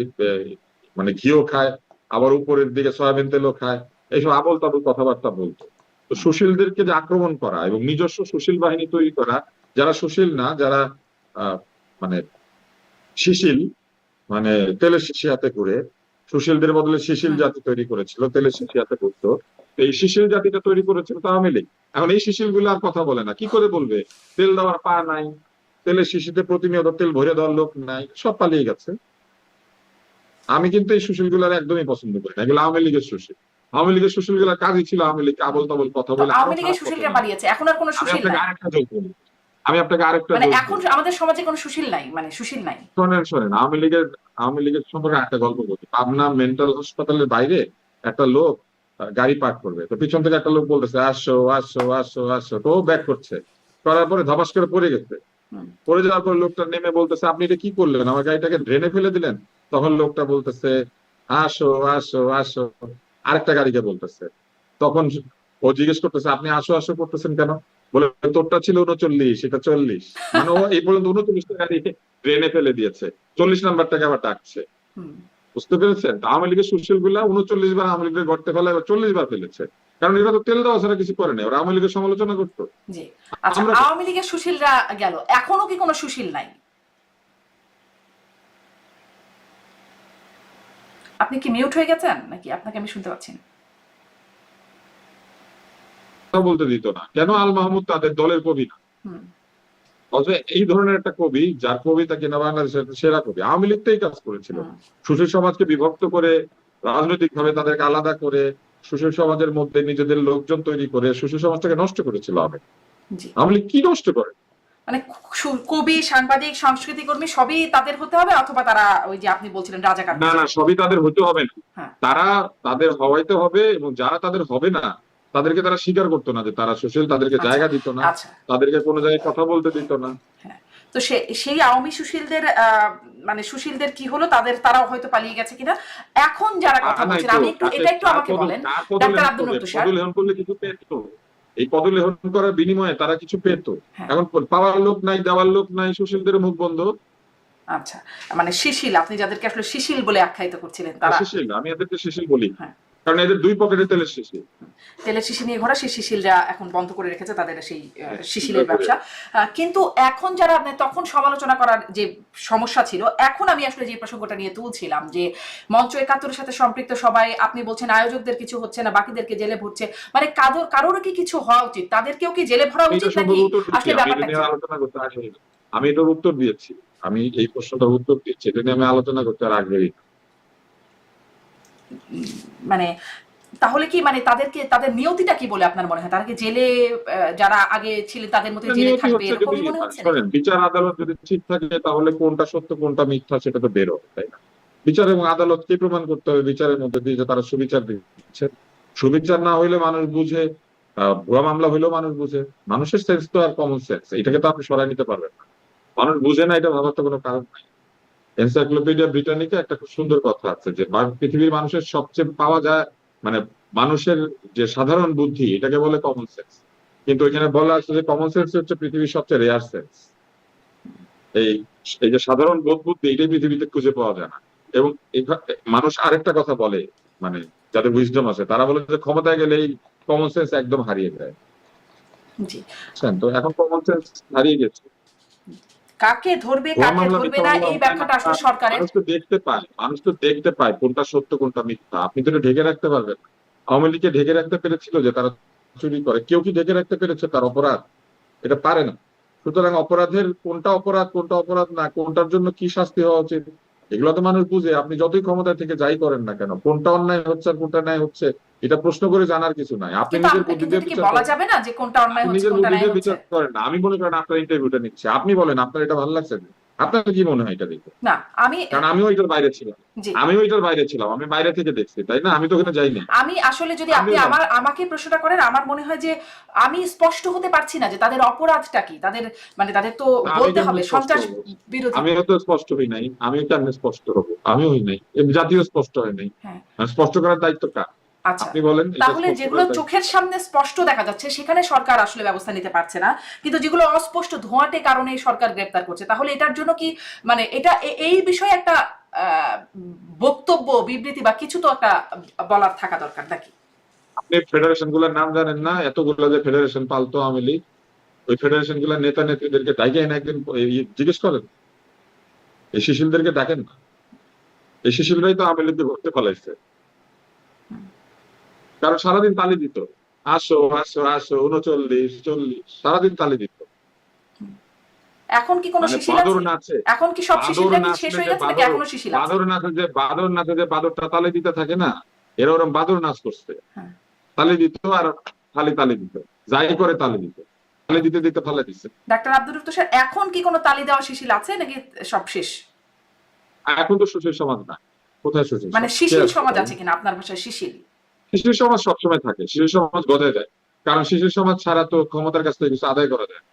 মানে ঘিও খায়, আবার উপরের দিকে সয়াবিন তেলও খায়, এইসব আবল তাবল কথাবার্তা বলতো। তো সুশীলদেরকে যে আক্রমণ করা এবং নিজস্ব সুশীল বাহিনী তৈরি করা, যারা সুশীল না, যারা মানে শিশিল, মানে তেলের শিশি হাতে করে, সুশীলদের বদলে শিশিল জাতি তৈরি করেছিল, তেলের শিশি হাতে করতো। এই শিশিল জাতিটা তৈরি করেছিল তো আওয়ামী লীগ। এখন এই শিশিল গুলো আর কথা বলে না, কি করে বলবে? তেল দেওয়ার পা নাই, তেলের শিশিতে প্রতিনিয়ত তেল ভরে দেওয়ার লোক নাই, সব পালিয়ে গেছে। আমি কিন্তু এই সুশীল গুলার একদমই পছন্দ করি না, এগুলো আওয়ামী লীগের সুশীল। আওয়ামী লীগের সুশীল গুলার কাজই ছিল আওয়ামী লীগ আবল তাবল কথা বলে আওয়ামী আরো লীগের খারাপ সুশীলরা কথা। পালিয়েছে, এখন আর কোনো আমি সুশীল আপনাকে নাই। আরেকটা যোগ করি, আমি আপনাকে আরেকটা মানে যোগ এখন করি। আমাদের সমাজে কোনো সুশীল নাই, মানে সুশীল নাই। শোনেন শোনেন, আওয়ামী লীগের সম্পর্কে একটা গল্প বলি। পাবনা মেন্টাল হসপিটালের বাইরে একটা লোক গাড়ি পার্ক করবে, তো পিছন থেকে একটা লোক বলতেছে আসো আসো আসো আসো, তো ব্যাক করছে, করার পরে ধপাস করে পড়ে গেছে। পড়ে যাওয়ার পর লোকটা নেমে বলতেছে আপনি এটা কি করলেন, আমার গাড়িটাকে ড্রেনে ফেলে দিলেন। তখন লোকটা বলতেছে আসো আসো আসো, আরেকটা গাড়িকে বলতেছে। তখন ও জিজ্ঞেস করতেছে আপনি আসো আসো করতেছেন কেন? বলে তোরটা ছিল 39, এটা 40। মানে ও এই পর্যন্ত 39টা গাড়ি ড্রেনে ফেলে দিয়েছে, 40 নাম্বারটাকে আবার ডাকছে। বুঝতে পেরেছেন? আওয়ামী লীগের সুশীল গুলা 39 বার আওয়ামী লীগের গর্তে ফেলা, 40 বার ফেলেছে, কারণ এরা তো তেল দেওয়া ছাড়া কিছু করে নাই, ওরা আওয়ামী লীগের সমালোচনা করতো। জি, আচ্ছা, আওয়ামী লীগের সুশীলরা গেল, এখনো কি কোনো সুশীল নাই? আপনি কি মিউট হয়ে গেছেন নাকি আপনাকে আমি শুনতে পাচ্ছি না? কথা বলতে দিত না কেন? আল মাহমুদ তাদের দলের কবি না? অথচ এই ধরনের একটা কবি, যার কবিতা কিনা বাংলাদেশের সেরা কবি, আওয়ামী লীগ তো এই কাজ করেছিল। সুশীল সমাজকে বিভক্ত করে, রাজনৈতিক ভাবে তাদেরকে আলাদা করে, সুশীল সমাজের মধ্যে নিজেদের লোকজন তৈরি করে সুশীল সমাজটাকে নষ্ট করেছিল জি আওয়ামী লীগ কি নষ্ট করে? মানে কবি, সাংবাদিক, সংস্কৃতি কর্মী সবই তাদের হতে হবে, অথবা তারা ওই যে আপনি বলছিলেন রাজাকার না হয়ে না, যাবে। সবই তাদের হতে হবে না। হ্যাঁ। তারা তাদের হওয়াইতে হবে, এবং যারা তাদের হবে না তাদেরকে তারা স্বীকার করতো না যে তারা সুশীল, তাদেরকে আচ্ছা জায়গা দিত না, আচ্ছা। তাদেরকে কোনো জায়গায় কথা বলতে দিত না। হ্যাঁ। তো সেই আওয়ামী সুশীলদের মানে সুশীলদের কি হলো, তারাও হয়তো পালিয়ে গেছে কিনা এখন যারা কথা নাই বলছেন, তো, আমি একটু তাকে এটা একটু কার আমাকে বলেন কার ডাক্তার পদলেহন আব্দুল করবে? মন্তুষার। পদলেহন করলে কিছু পেত, এই পদলেহন করার বিনিময়ে তারা কিছু পেত। হ্যাঁ। এখন পাওয়ার লোক নাই, দেওয়ার লোক নাই, সুশীলদের মুখ বন্ধ। আচ্ছা, মানে শিশিল, আপনি যাদেরকে আসলে শিশিল বলে আখ্যায়িত করছিলেন তারা। শিশিল, আমি এদেরকে শিশিল বলি, হ্যাঁ। কারণ এদের দুই পকেটে তেলের শিশিল। তেলের শিশি নিয়ে ঘোরা সেই শিশিলরা এখন বন্ধ করে রেখেছে তাদের সেই হ্যাঁ, শিশিলের ব্যবসা। কিন্তু এখন যারা তখন সমালোচনা করার যে সমস্যা ছিল, এখন আমি আসলে যে প্রসঙ্গটা নিয়ে তুলছিলাম যে মঞ্চ ৭১-এর সাথে সম্পৃক্ত সবাই, আপনি বলছেন আয়োজকদের কিছু হচ্ছে না, বাকিদেরকে জেলে ভরছে, মানে কারোর কি কিছু হওয়া উচিত? তাদেরকেও কি জেলে ভরা উচিত, নাকি আসলে ব্যাপারটা কি? আলোচনা করতে আগ্রহী না। আমি এটার উত্তর দিয়েছি, আমি এই প্রশ্নটার উত্তর দিচ্ছি, এটা নিয়ে আমি আলোচনা করতে আর আগ্রহী না। মানে তাহলে কি, মানে তাদের নিয়তিটা কি বলে আপনার মনে হয়? তারা কি জেলে, যারা আগে ছিলেন তাদের মধ্যে জেলে নিয়তি থাকবে হচ্ছে, যদি এরকমই মনে হচ্ছে নাকি? শোনেন, বিচার আদালত যদি ঠিক থাকে তাহলে কোনটা সত্য কোনটা মিথ্যা সেটা তো বের হবে, তাই না? বিচার এবং আদালতকে প্রমাণ করতে হবে বিচারের মধ্যে দিয়ে যে তারা সুবিচার দিচ্ছে। সুবিচার না হইলে মানুষ বুঝে, ভুয়া মামলা হইলেও মানুষ বুঝে। মানুষের সেন্স তো আর কমন সেন্স, এটাকে তো আপনি সরাই নিতে পারবেন না। মানুষ বুঝে না এটা ভাবার তো কোনো কারণ নাই। এনসাইক্লোপিডিয়া ব্রিটানিকা একটা খুব সুন্দর কথা আছে যে পৃথিবীর মানুষের সবচেয়ে পাওয়া যায়, মানে মানুষের যে সাধারণ বুদ্ধি, এটাকে বলে কমন সেন্স। কিন্তু এখানে বলা আছে যে কমন সেন্স হচ্ছে পৃথিবীর সবচেয়ে রেয়ার সেন্স। এই এই যে সাধারণ বোধ বুদ্ধি, এটাই পৃথিবীতে খুঁজে পাওয়া যায় না। এবং মানুষ আরেকটা কথা বলে, মানে যাদের উইজডম আছে তারা বলে যে ক্ষমতায় গেলে এই কমন সেন্স একদম হারিয়ে যায়। জি। বুঝছেন তো, এখন কমন সেন্স হারিয়ে গেছে। কাকে ধরবে ভুয়া কাকে মামলা, ধরবে মিথ্যা না, মামলা এই হয় না। ব্যাখ্যাটা আসলে সরকারের। মানুষ তো দেখতে পায় কোনটা সত্য কোনটা মিথ্যা। আপনি তো এটা ঢেকে রাখতে পারবেন না। আওয়ামী লীগকে ঢেকে রাখতে পেরেছিল যে তারা চুরি করে, কেউ কি ঢেকে রাখতে পেরেছে তার অপরাধ? এটা পারে না। সুতরাং অপরাধের কোনটা অপরাধ কোনটা অপরাধ না, কোনটার জন্য কি শাস্তি হওয়া উচিত, এগুলো তো মানুষ বুঝে। আপনি যতই ক্ষমতায় থেকে যাই করেন না কেন, কোনটা অন্যায় হচ্ছে আর কোনটা ন্যায় হচ্ছে এটা প্রশ্ন করে জানার কিছু নাই। আপনি কিন্তু নিজের বুদ্ধি কিন্তু দিয়ে এটা কি বিচার বলা করেন, যাবে না যে কোনটা অন্যায় আপনি হচ্ছে নিজের কোনটা বুদ্ধি ন্যায় দিয়ে হচ্ছে? বিচার করেন না। আমি মনে করেন আপনার ইন্টারভিউটা নিচ্ছে, আপনি বলেন আপনার এটা ভালো লাগছে না? আপনার কি মনে হয় এটা দেখে? না আমি। কারণ আমিও এটার বাইরে ছিলাম, জি। আমি বাইরে থেকে দেখছি, তাই না? আমি তো ওখানে যাইনি। আমি আসলে যদি আপনি আমিও জানি। আমাকে প্রশ্নটা করেন, আমার মনে হয় যে আমি স্পষ্ট হতে পারছি না যে তাদের অপরাধটা কি, তাদের মানে তাদের তো তা আমি বলতে কেমন হবে স্পষ্ট সন্ত্রাস হবো? বিরোধী। আমিও তো স্পষ্ট হই নাই, আমিও কেমন স্পষ্ট হবো? আমিও হই নাই, এ জাতীয় স্পষ্ট হয় নাই। হ্যাঁ। স্পষ্ট করার দায়িত্ব কার? আচ্ছা, আপনি বলেন, এটা তাহলে স্পষ্ট যেগুলো করার দায়িত্ব। চোখের সামনে স্পষ্ট দেখা যাচ্ছে সেখানে সরকার আসলে ব্যবস্থা নিতে পারছে না, কিন্তু যেগুলো অস্পষ্ট ধোঁয়াটে কারণে সরকার গ্রেপ্তার করছে, তাহলে এটার জন্য কি, মানে এটা এই বিষয়ে একটা বক্তব্য, বিবৃতি বা কিছু তো একটা বলার থাকা দরকার নাকি? আপনি ফেডারেশন গুলোর নাম জানেন না? এতগুলো যে ফেডারেশন পালতো আওয়ামী লীগ, ওই ফেডারেশন গুলোর নেতা নেত্রীদেরকে ডাকে এনে একদিন জিজ্ঞেস করেন, এই শিশিলদেরকে ডাকেন না। এই শিশিলরাই তো আওয়ামী লীগকে ভর্তি ফলাইছে, কারণ সারাদিন তালি দিত, আসো আসো আসো, ৩৯ ৪০ সারাদিন তালি দিত। এখন কি কোনো মানে শিশির বাদর আছে? নাচে, এখন কি সব বাদর শিশিররা কি শেষ নাচলে হয়ে যে গেছে নাকি এখনো শিশির আছে? বাদর নাচে যে বাদরটা তালি দিতে থাকে না, এরা ওরকম বাদর নাচ করছে। হ্যাঁ। তালি দিত আর খালি তালি দিত, যাই করে তালি দিত, তালি দিতে দিতে ফালে দিচ্ছে। ডাক্তার আব্দুল স্যার, এখন কি কোনো তালি দেওয়া শিশির আছে নাকি সব শেষ? এখন তো সুশীল সমাজ না, কোথায় সুশীল মানে সমাজ? কে শিশির আছে সমাজ বলেন? আছে কিনা আপনার ভাষায় শিশির? শিশির সমাজ সবসময় থাকে, শিশির সমাজ গজায় যায়। কারণ শিশির সমাজ ছাড়া তো ক্ষমতার কাছ থেকে কিছু আদায় করা যায়।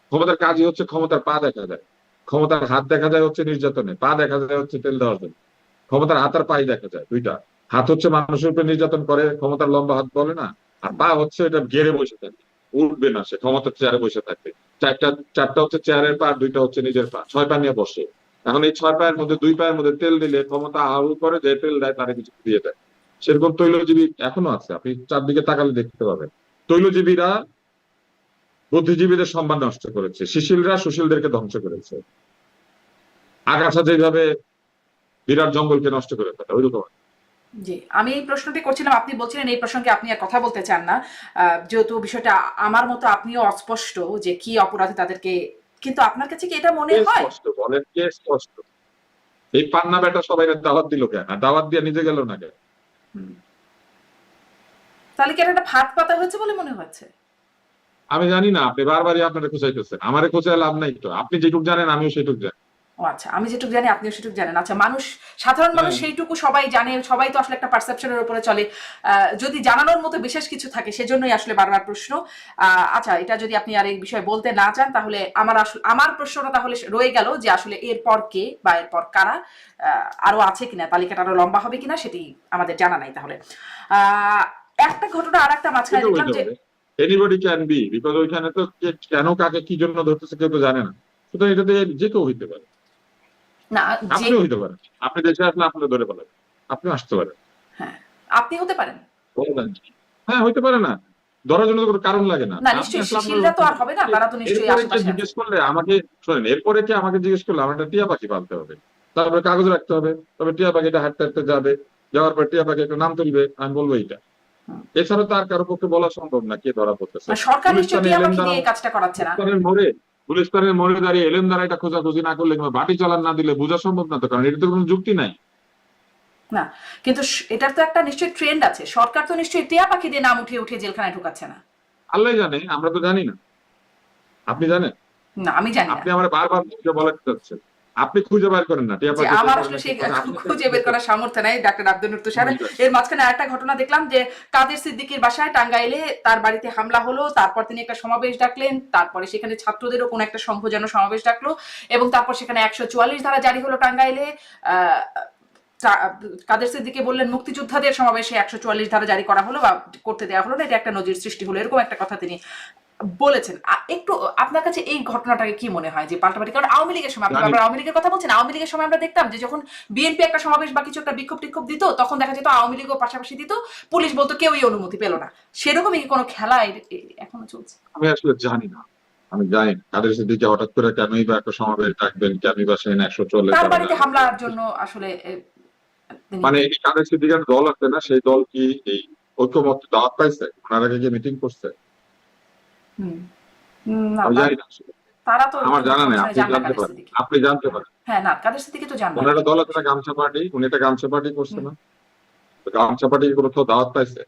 ক্ষমতার কাজই হচ্ছে ক্ষমতার পা দেখা যায়, ক্ষমতার হাত দেখা যায় হচ্ছে নির্যাতনে, পা দেখা যায় হচ্ছে তেল দেওয়ার জন্য। ক্ষমতার হাত আর পাই দেখা যায় দুইটা। হাত হচ্ছে মানুষের উপর নির্যাতন করে, ক্ষমতার লম্বা হাত বলে না। আর পা হচ্ছে এটা গেড়ে বসে থাকে, উঠবে না, সে ক্ষমতার চেয়ারে বসে থাকবে। চারটা চারটা হচ্ছে চেয়ারের পা, দুইটা হচ্ছে নিজের পা, 6 পা নিয়ে বসে। এখন এই 6 পায়ের মধ্যে 2 পায়ের মধ্যে তেল দিলে ক্ষমতা হাউ করে, যে তেল দেয় তারা কিছু দিয়ে দেয়। সেরকম তৈলজীবী এখনো আছে, আপনি চারদিকে তাকালে দেখতে পাবেন। তৈলজীবীরা বুদ্ধিজীবীদের সম্মান নষ্ট করেছে, শিশিলরা সুশীলদেরকে ধ্বংস করেছে। আগাছা যেভাবে বিরাট জঙ্গলকে নষ্ট করে ফেলে, ওইরকম। জি, আমি এই প্রশ্নটি করছিলাম, আপনি বলছিলেন এই প্রসঙ্গে আপনি আর কথা বলতে চান না, যেহেতু বিষয়টা আমার মতো আপনিও অস্পষ্ট যে কি অপরাধে তাদেরকে, কিন্তু আপনার কাছে কি এটা মনে কে হয়? স্পষ্ট বলেন, কে স্পষ্ট? এই পান্না বেটা সবাই দাওয়াত দিল কেন, আর দাওয়াত দিয়ে নিজে গেল না কেন? হুম। তাহলে কি এটা একটা ফাঁদ পাতা হয়েছে বলে মনে হচ্ছে? আমি জানি না, আপনি বারবারই আপনারা খোঁচাইতেছেন, আমারে খোঁচায় লাভ নাই তো, আপনি যেটুকু জানেন আমিও সেটুকু জানি। ও আচ্ছা, আমি যেটুকু জানি আপনিও সেটুকু জানেন। আচ্ছা, মানুষ, সাধারণ মানুষ হ্যাঁ, সেইটুকু সবাই জানে, সবাই তো আসলে একটা পারসেপশনের উপরে চলে। যদি জানানোর মতো বিশেষ কিছু থাকে সেজন্যই আসলে বারবার প্রশ্ন। আচ্ছা, এটা যদি আপনি আর এই বিষয়ে বলতে না চান তাহলে আমার প্রশ্নটা তাহলে রয়ে গেল যে আসলে এরপর কে বা এরপর কারা আরো আছে কিনা, তালিকাটা আরো লম্বা হবে কিনা সেটি আমাদের জানা নাই। তাহলে একটা ঘটনা আর একটা মাঝখানে দেখলাম যে এনিবডি ক্যান বি, বিকজ ওইখানে তো কেন কাকে কি জন্য ধরতেছে কেউ তো জানে না, সুতরাং এটাতে যে কেউ হইতে পারে, না, যে আপনিও হইতে পারেন, আপনি দেশে আসলে আপনি ধরে ফেলেন, আপনিও আসতে পারেন। হ্যাঁ, আপনি হতে পারেন। বলবেন, হ্যাঁ হইতে পারে না, ধরার জন্য তো কোনো কারণ লাগে না। না, আপনি নিশ্চয়ই আসলে আপনার শিশিররা তো আর হবে না, তারা তো নিশ্চয়ই এরপরে কে আশেপাশে আছে। জিজ্ঞেস করলে আমাকে, শোনেন, এরপরে কে আমাকে জিজ্ঞেস করলে আমার একটা টিয়া পাখি পালতে হবে, তারপরে কাগজ রাখতে হবে, তবে টিয়া পাখিটা হাঁটতে হাঁটতে যাবে, যাওয়ার পর টিয়া পাখি একটা নাম তুলবে, আমি বলবো এইটা। এছাড়া তো আর কারো পক্ষে বলা সম্ভব না কে ধরা পড়তেছে। সরকার নিশ্চয়ই গুলিস্তানে টিয়া এলেন পাখি দ্বারা, দিয়ে এই কাজটা করাচ্ছে না। গুলিস্তানের মোড়ে দাঁড়িয়ে এলেন দ্বারা এটা খোঁজাখুঁজি না করলে কিংবা বাটি চালান না দিলে বোঝা সম্ভব না তো, কারণ এটা তো কোনো যুক্তি নাই। না, কিন্তু এটার তো একটা নিশ্চয়ই ট্রেন্ড আছে। সরকার তো নিশ্চয়ই টিয়া পাখি দিয়ে নাম উঠিয়ে উঠিয়ে জেলখানায় ঢুকাচ্ছে না। আল্লাহ জানে, আমরা তো জানি না। আপনি জানেন? না, আমি জানি না। আপনি আমার বারবার বলাতে চাচ্ছেন, আপনি খুঁজে বের করেন না টিয়া যে পাখি আমার আসলে সেই খুঁজে বের করার সামর্থ্য নাই ডাক্তার আব্দুল নূর তুষার। এর মাঝখানে আরেকটা ঘটনা দেখলাম যে কাদের সিদ্দিকীর বাসায় টাঙ্গাইলে তার বাড়িতে হামলা হলো, তারপর তিনি একটা সমাবেশ ডাকলেন, তারপরে সেখানে ছাত্রদেরও কোন একটা সংঘ যেন সমাবেশ ডাকলো, এবং তারপর সেখানে 144 ধারা জারি হলো টাঙ্গাইলে। কাদের সিদ্দিকী বললেন মুক্তিযোদ্ধাদের সমাবেশে 144 ধারা জারি করা হলো বা করতে দেওয়া হলো না, এটা একটা নজির সৃষ্টি হলো, এরকম একটা কথা তিনি বলেছেন। একটু আপনার কাছে এই ঘটনাটাকে কি মনে হয় যে পাল্টাপাল্টি, কারণ আওয়ামী লীগের সময়, আপনি বারবার আওয়ামী লীগের কথা বলছেন, আওয়ামী লীগের সময় আমরা দেখতাম যে যখন বিএনপি একটা সমাবেশ বা কিছু একটা বিক্ষোভ টিক্ষোভ দিত তখন দেখা যেত আওয়ামী লীগও পাশাপাশি দিত, পুলিশ বলতো কেউই অনুমতি পেল না। সেরকমই কি কোনো খেলা এখনো চলছে? আমি আসলে জানি না, আমি জানি না কাদের সিদ্দিকী হঠাৎ করে কেনই বা একটা সমাবেশ ডাকবেন, কেনই বা সেখানে 144 তার বাড়িতে হামলার জন্য আসলে মানে এই কাদের সিদ্দিকীর দল আছে না, সেই দল কি এই ঐক্যমত দাওয়াত পাইছে, ওনারা কি মিটিং করছে? আমি জানি না, তারা তো আমার জানা নেই, আপনি জান না জানতে কাদের পারেন, সিদ্দিকী। আপনি জানতে পারেন। হ্যাঁ, না, কাদের সিদ্দিকী তো জান না। ওনার একটা দল আছে না, গামছা পার্টি, উনি একটা গামছা পার্টি করছে না, তো গামছা পার্টি কোনো তো দাওয়াত পাইছে?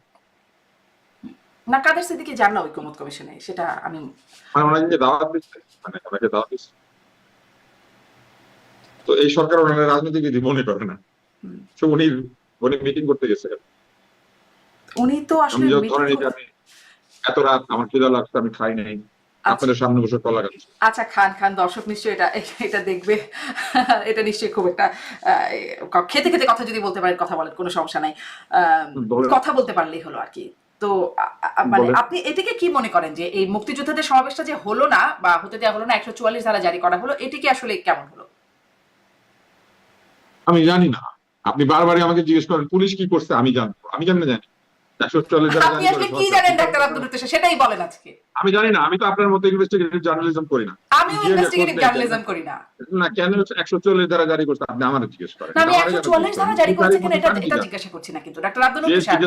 না, কাদের সিদ্দিকী জান না ঐক্যমত কমিশনে, সেটা আমি মানে ওনাকে দাওয়াত দিচ্ছে, মানে ওনাকে দাওয়াত দিচ্ছে। তো এই সরকার ওনার রাজনীতিবিদ মনে করে না, তো উনি উনি মিটিং করতে গেছে। উনি তো আসলে আমি ধরেন এই যে আমি এত রাত আমার খিদা লাগছে, আমি খাই নাই, আপনাদের সামনে বসে কলা খাচ্ছি। আচ্ছা, খান খান, দর্শক নিশ্চয়ই এটা দেখবে। এটা নিশ্চয়ই খুব একটা খেতে খেতে কথা যদি বলতে পারেন কথা বলেন, কোনো সমস্যা নাই। কথা বলতে পারলেই হলো আর কি। তো মানে আপনি এটাকে কি মনে করেন যে এই মুক্তিযোদ্ধাদের সমাবেশটা যে হলো না বা হতে দেওয়া হলো না, 144 ধারা জারি করা হলো, এটিকে আসলে কেমন হলো? আমি জানি না, আপনি বারবারই আমাকে জিজ্ঞেস করেন পুলিশ কি করছে, আমি জানবো, আমি কেমনে জানি? 144 ধারা আপনি জারি আসলে করে কি জানেন ডাক্তার আব্দুল লতিফ, সেটাই বলেন আজকে। আমি জানি না, আমি তো আপনার মতো ইনভেস্টিগেটিভ জার্নালিজম করি না। আমিও ইনভেস্টিগেটিভ জার্নালিজম করি না। না, কেন 144 ধারা জারি করছে আপনি আমারে জিজ্ঞেস করেন? না, আমি 144 ধারা জারি করেছে কিনা এটা জিজ্ঞাসা করছি না কিন্তু ডাক্তার আব্দুল লতিফ স্যার,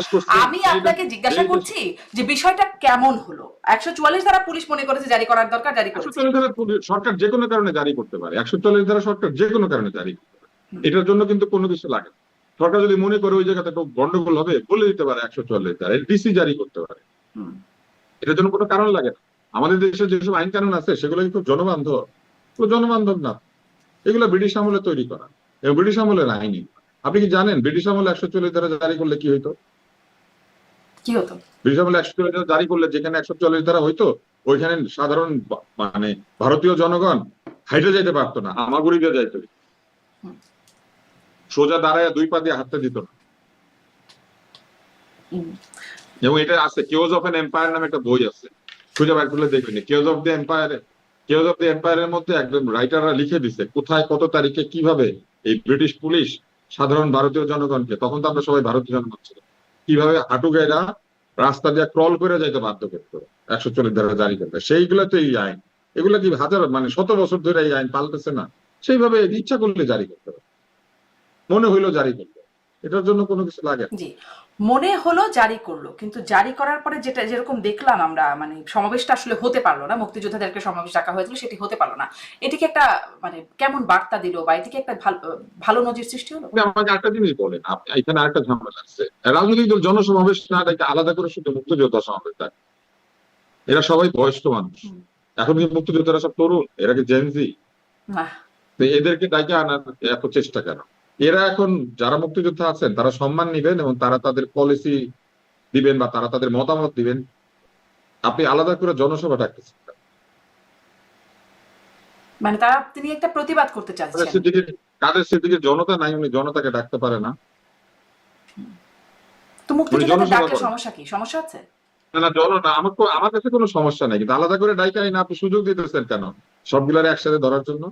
আমি আপনাকে জিজ্ঞাসা করছি যে বিষয়টা কেমন হলো। 144 ধারা পুলিশ মনে করেছে জারি করার দরকার, জারি করেছে। 144 ধারা সরকার যে কোনো কারণে জারি করতে পারে, 144 ধারা সরকার যে কোনো কারণে জারি করতে পারে, এটার জন্য কিন্তু কোনো কিছু লাগে না। সরকার যদি মনে করে ওই জায়গাতে একটু গন্ডগোল হবে বলে দিতে পারে 144 ধারা, ডিসি জারি করতে পারে, এটার জন্য কোনো কারণ লাগে না। আমাদের দেশে যেসব আইন কানুন আছে সেগুলো কি খুব জনবান্ধব? জনবান্ধব না, এগুলো ব্রিটিশ আমলে তৈরি করা এবং ব্রিটিশ আমলের আইনি। আপনি কি জানেন ব্রিটিশ আমলে 144 ধারা জারি করলে কি হইতো? কি হতো? ব্রিটিশ আমলে 144 ধারা জারি করলে যেখানে 144 ধারা হইতো ওইখানে সাধারণ মানে ভারতীয় জনগণ হাইটে যাইতে পারতো না, আমাগুড়ি দিয়ে যাইতো, সোজা দাঁড়ায় দুই পা দিয়ে হাঁটতে দিত না। এবং এটা আছে, কেওজ অফ এন এম্পায়ার নামে একটা বই আছে, খুঁজে বের করলে দেখবেন। কেওজ অফ দ্য এম্পায়ারের মধ্যে একজন রাইটাররা লিখে দিছে কোথায় কত তারিখে কিভাবে এই ব্রিটিশ পুলিশ সাধারণ ভারতীয় জনগণকে, তখন তো আমরা সবাই ভারতীয় জনগণ ছিল, কিভাবে হাঁটু গায়েরা রাস্তা দিয়ে ক্রল করে যাইতে বাধ্য করতো 144 ধারা জারি করতে। সেইগুলো তো এই আইন, এগুলো কি হাজার মানে 100 বছর ধরে এই আইন পাল্টেছে না, সেইভাবে ইচ্ছা করলে জারি করতে হবে, মনে হইলো জারি করতে। এটার জন্য কোনো কিছু লাগে না। জি, মনে হলো জারি করলো, কিন্তু জারি করার পরে যেটা যেরকম দেখলাম আমরা, মানে সমাবেশটা আসলে হতে পারলো না, মুক্তিযোদ্ধাদেরকে সমাবেশ ডাকা হয়েছিল সেটি হতে পারলো না। এটি কি একটা মানে কেমন বার্তা দিল, বা এটি কি একটা ভালো নজির সৃষ্টি হলো? আপনি আমাকে একটা জিনিস বলেন, আপনি এখানে আরেকটা ঝামেলা আছে, রাজনৈতিক দল জনসমাবেশ না ডেকে আলাদা করে শুধু মুক্তিযোদ্ধা সমাবেশ ডাকে। এরা সবাই বয়স্ক মানুষ, হুম, এখন কি মুক্তিযোদ্ধারা সব তরুণ? এরা কি জেনজি? না, তো এদেরকে ডাকে আনার এত চেষ্টা কেন? এরা এখন যারা মুক্তিযোদ্ধা আছেন তারা সম্মান নিবেন এবং তারা তাদের পলিসি দিবেন বা তারা তাদের মতামত দিবেন। আপনি আলাদা করে জনসভা ডাকতেছেন কেন? মানে তিনি একটা প্রতিবাদ করতে চাচ্ছেন। কাদের সেদিকে জনতা নাই, উনি জনতাকে ডাকতে পারে না, তো উনি মুক্তিযোদ্ধাদের জনসভা ডাকলে করেন। সমস্যা কি? সমস্যা আছে? না না, না, আমার কাছে কোনো সমস্যা নাই, কিন্তু আলাদা করে ডাইকা না আপনি সুযোগ দিতেছেন কেন সবগুলার একসাথে ধরার জন্য?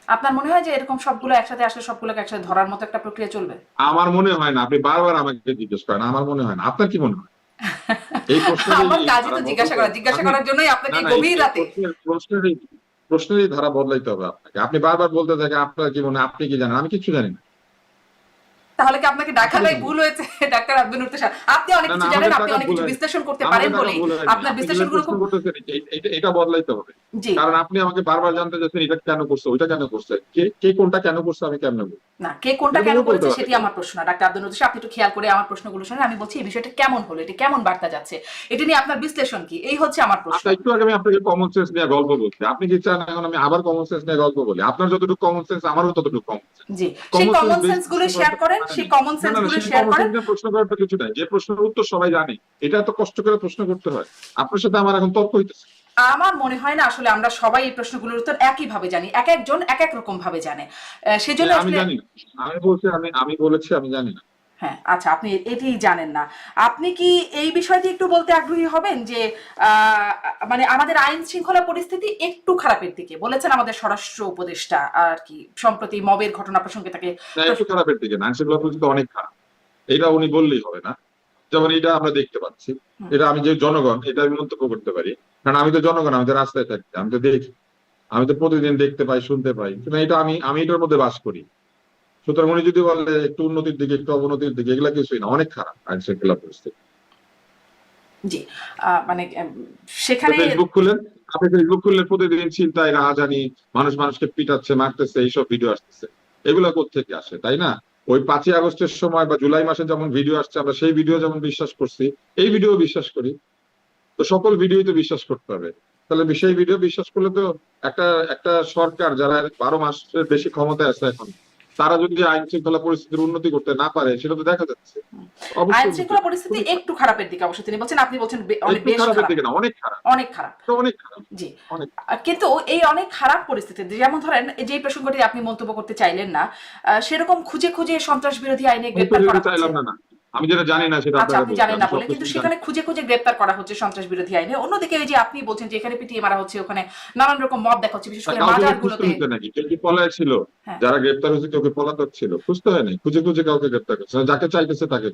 আপনার মনে হয় যে এরকম সবগুলো একসাথে আসলে সবগুলোকে একসাথে ধরার মতো একটা প্রক্রিয়া চলবে? আমার মনে হয় না। আপনি বারবার আমাকে জিজ্ঞেস করেন, আমার মনে হয় না। আপনার কি মনে হয়? এই আমার কাজই তো জিজ্ঞাসা করার জন্যই আপনাকে গভীর রাতে। প্রশ্নেরই ধারা বদলাইতে হবে আপনাকে। আপনি বারবার বলতে থাকেন আপনার কি মনে হয়, আপনি কি জানেন, আমি কিছু জানি না। তাহলে কি আপনাকে ডাকাটাই ভুল হয়েছে ডাক্তার আব্দুল নুর তেশার? আপনি অনেক কিছু জানেন, আপনি অনেক কিছু বিশ্লেষণ করতে পারেন বলেই আপনার বিশ্লেষণগুলো খুব। এটা বদলাইতে হবে। জি, কারণ আপনি আমাকে বারবার জানতে চাচ্ছেন এটা কেন করছে, ওইটা কেন করছে, কে কোনটা কেন করছে, আমি কেমনে বলবো? না, কে কোনটা এটা কেন তুমি বলতে করেছে পারবে সেটি না। আমার প্রশ্ন না ডাক্তার আব্দুল নুর তেশার। আপনি একটু খেয়াল করে আমার প্রশ্নগুলো শুনেন। আমি বলছি এই বিষয়টা কেমন হলো, এটা কেমন বার্তা যাচ্ছে, এটা নিয়ে আপনার বিশ্লেষণ কি, এই হচ্ছে আমার প্রশ্ন। আচ্ছা, একটু আগে আমি আপনাকে কমন সেন্স নিয়ে গল্প বলছি, আপনি কি চান এখন আমি আবার কমন সেন্স নিয়ে গল্প বলি? আপনার যতটুকু কমন সেন্স আমারও ততটুকু কমন সেন্স। জি, সেই কমন কমন সেন্স সেন্স গুলো শেয়ার করেন, সেই কমন সেন্স গুলো শেয়ার করেন। প্রশ্ন করার তো কিছু নাই, যে প্রশ্নের উত্তর সবাই জানে, এটা এত কষ্ট করে প্রশ্ন করতে হয়? আপনার সাথে আমার এখন তর্ক হইতেছে। আমার মনে হয় না আসলে আমরা সবাই এই প্রশ্নগুলোর উত্তর একই ভাবে জানি, এক একজন এক এক রকম ভাবে জানে। সেজন্য আমি আসলে জানি না, আমি বলছি, আমি বলেছি আমি জানি না। হ্যাঁ, আচ্ছা, আপনি এটি জানেন না। আপনি কি এই বিষয়টি একটু বলতে আগ্রহী হবেন যে মানে আমাদের আইন শৃঙ্খলা পরিস্থিতি একটু খারাপের দিকে বলেছেন আমাদের স্বরাষ্ট্র উপদেষ্টা আর কি, সম্প্রতি মবের ঘটনা প্রসঙ্গে তাকে। না, একটু খারাপের দিকে না, আইনশৃঙ্খলা পরিস্থিতি অনেক খারাপ, এটা উনি বললেই হবে না। যেমন এটা আমরা দেখতে পাচ্ছি, এটা আমি যে জনগণ, এটা আমি মন্তব্য করতে পারি, কারণ আমি তো জনগণ, আমি তো রাস্তায় থাকি, আমি তো দেখি, আমি তো প্রতিদিন দেখতে পাই, শুনতে পাই, কিন্তু এটা আমি এটার মধ্যে বাস করি। সুতরাং উনি যদি বলে একটু উন্নতির দিকে একটু অবনতির দিকে, এগুলা কিছুই না, অনেক খারাপ আইন শৃঙ্খলা পরিস্থিতি। জি, মানে সেখানে ফেসবুক খুলেন, আপনি ফেসবুক খুললে প্রতিদিন চিন্তায় রাহাজানি, মানুষকে পিটাচ্ছে, মারতেছে, এইসব ভিডিও আসতেছে। এগুলা কোত্থেকে আসে, তাই না? ওই 5ই আগস্টের সময় বা জুলাই মাসে যেমন ভিডিও আসছে, আমরা সেই ভিডিও যেমন বিশ্বাস করছি, এই ভিডিও বিশ্বাস করি। তো সকল ভিডিওই তো বিশ্বাস করতে হবে। তাহলে সেই ভিডিও বিশ্বাস করলে তো একটা একটা সরকার যারা 12 মাসের বেশি ক্ষমতায় আছে এখন, তারা যদি আইন শৃঙ্খলা পরিস্থিতির উন্নতি করতে না পারে, সেটা তো দেখা যাচ্ছে। আইন অবশ্যই উন্নতি শৃঙ্খলা হবে। পরিস্থিতি একটু খারাপের দিকে অবশ্য তিনি বলছেন, আপনি বলছেন অনেক একটু বেশ খারাপের খারাপ। দিকে না, অনেক খারাপ, অনেক খারাপ। অনেক খারাপ, জি, অনেক। কিন্তু এই অনেক খারাপ পরিস্থিতিতে যেমন ধরেন যে প্রসঙ্গটি আপনি মন্তব্য করতে চাইলেন না, সেরকম খুঁজে খুঁজে সন্ত্রাস বিরোধী আইনে গ্রেপ্তার করা হচ্ছে। চাইলাম না, আমি যেটা জানি না সেটা আচ্ছা, আপনাকে আপনি বলছি, জানেন আমি না বলে, কিন্তু সবকিছু জানি। সেখানে খুঁজে খুঁজে গ্রেপ্তার করা হচ্ছে সন্ত্রাস বিরোধী আইনে। অন্যদিকে এই যে আপনি বলছেন যে এখানে পিটিয়ে মারা হচ্ছে, ওখানে নানান রকম মব দেখা হচ্ছে, বিশেষ করে কাউকে মাজার খুঁজতে গুলোতে। হচ্ছে নাকি? কেউ কি পলায় ছিল? হ্যাঁ, যারা গ্রেপ্তার হয়েছে কেউ কি পলাতক ছিল? খুঁজতে হয় নাই, খুঁজে খুঁজে কাউকে গ্রেপ্তার করছে না, যাকে চাইতেছে তাকে।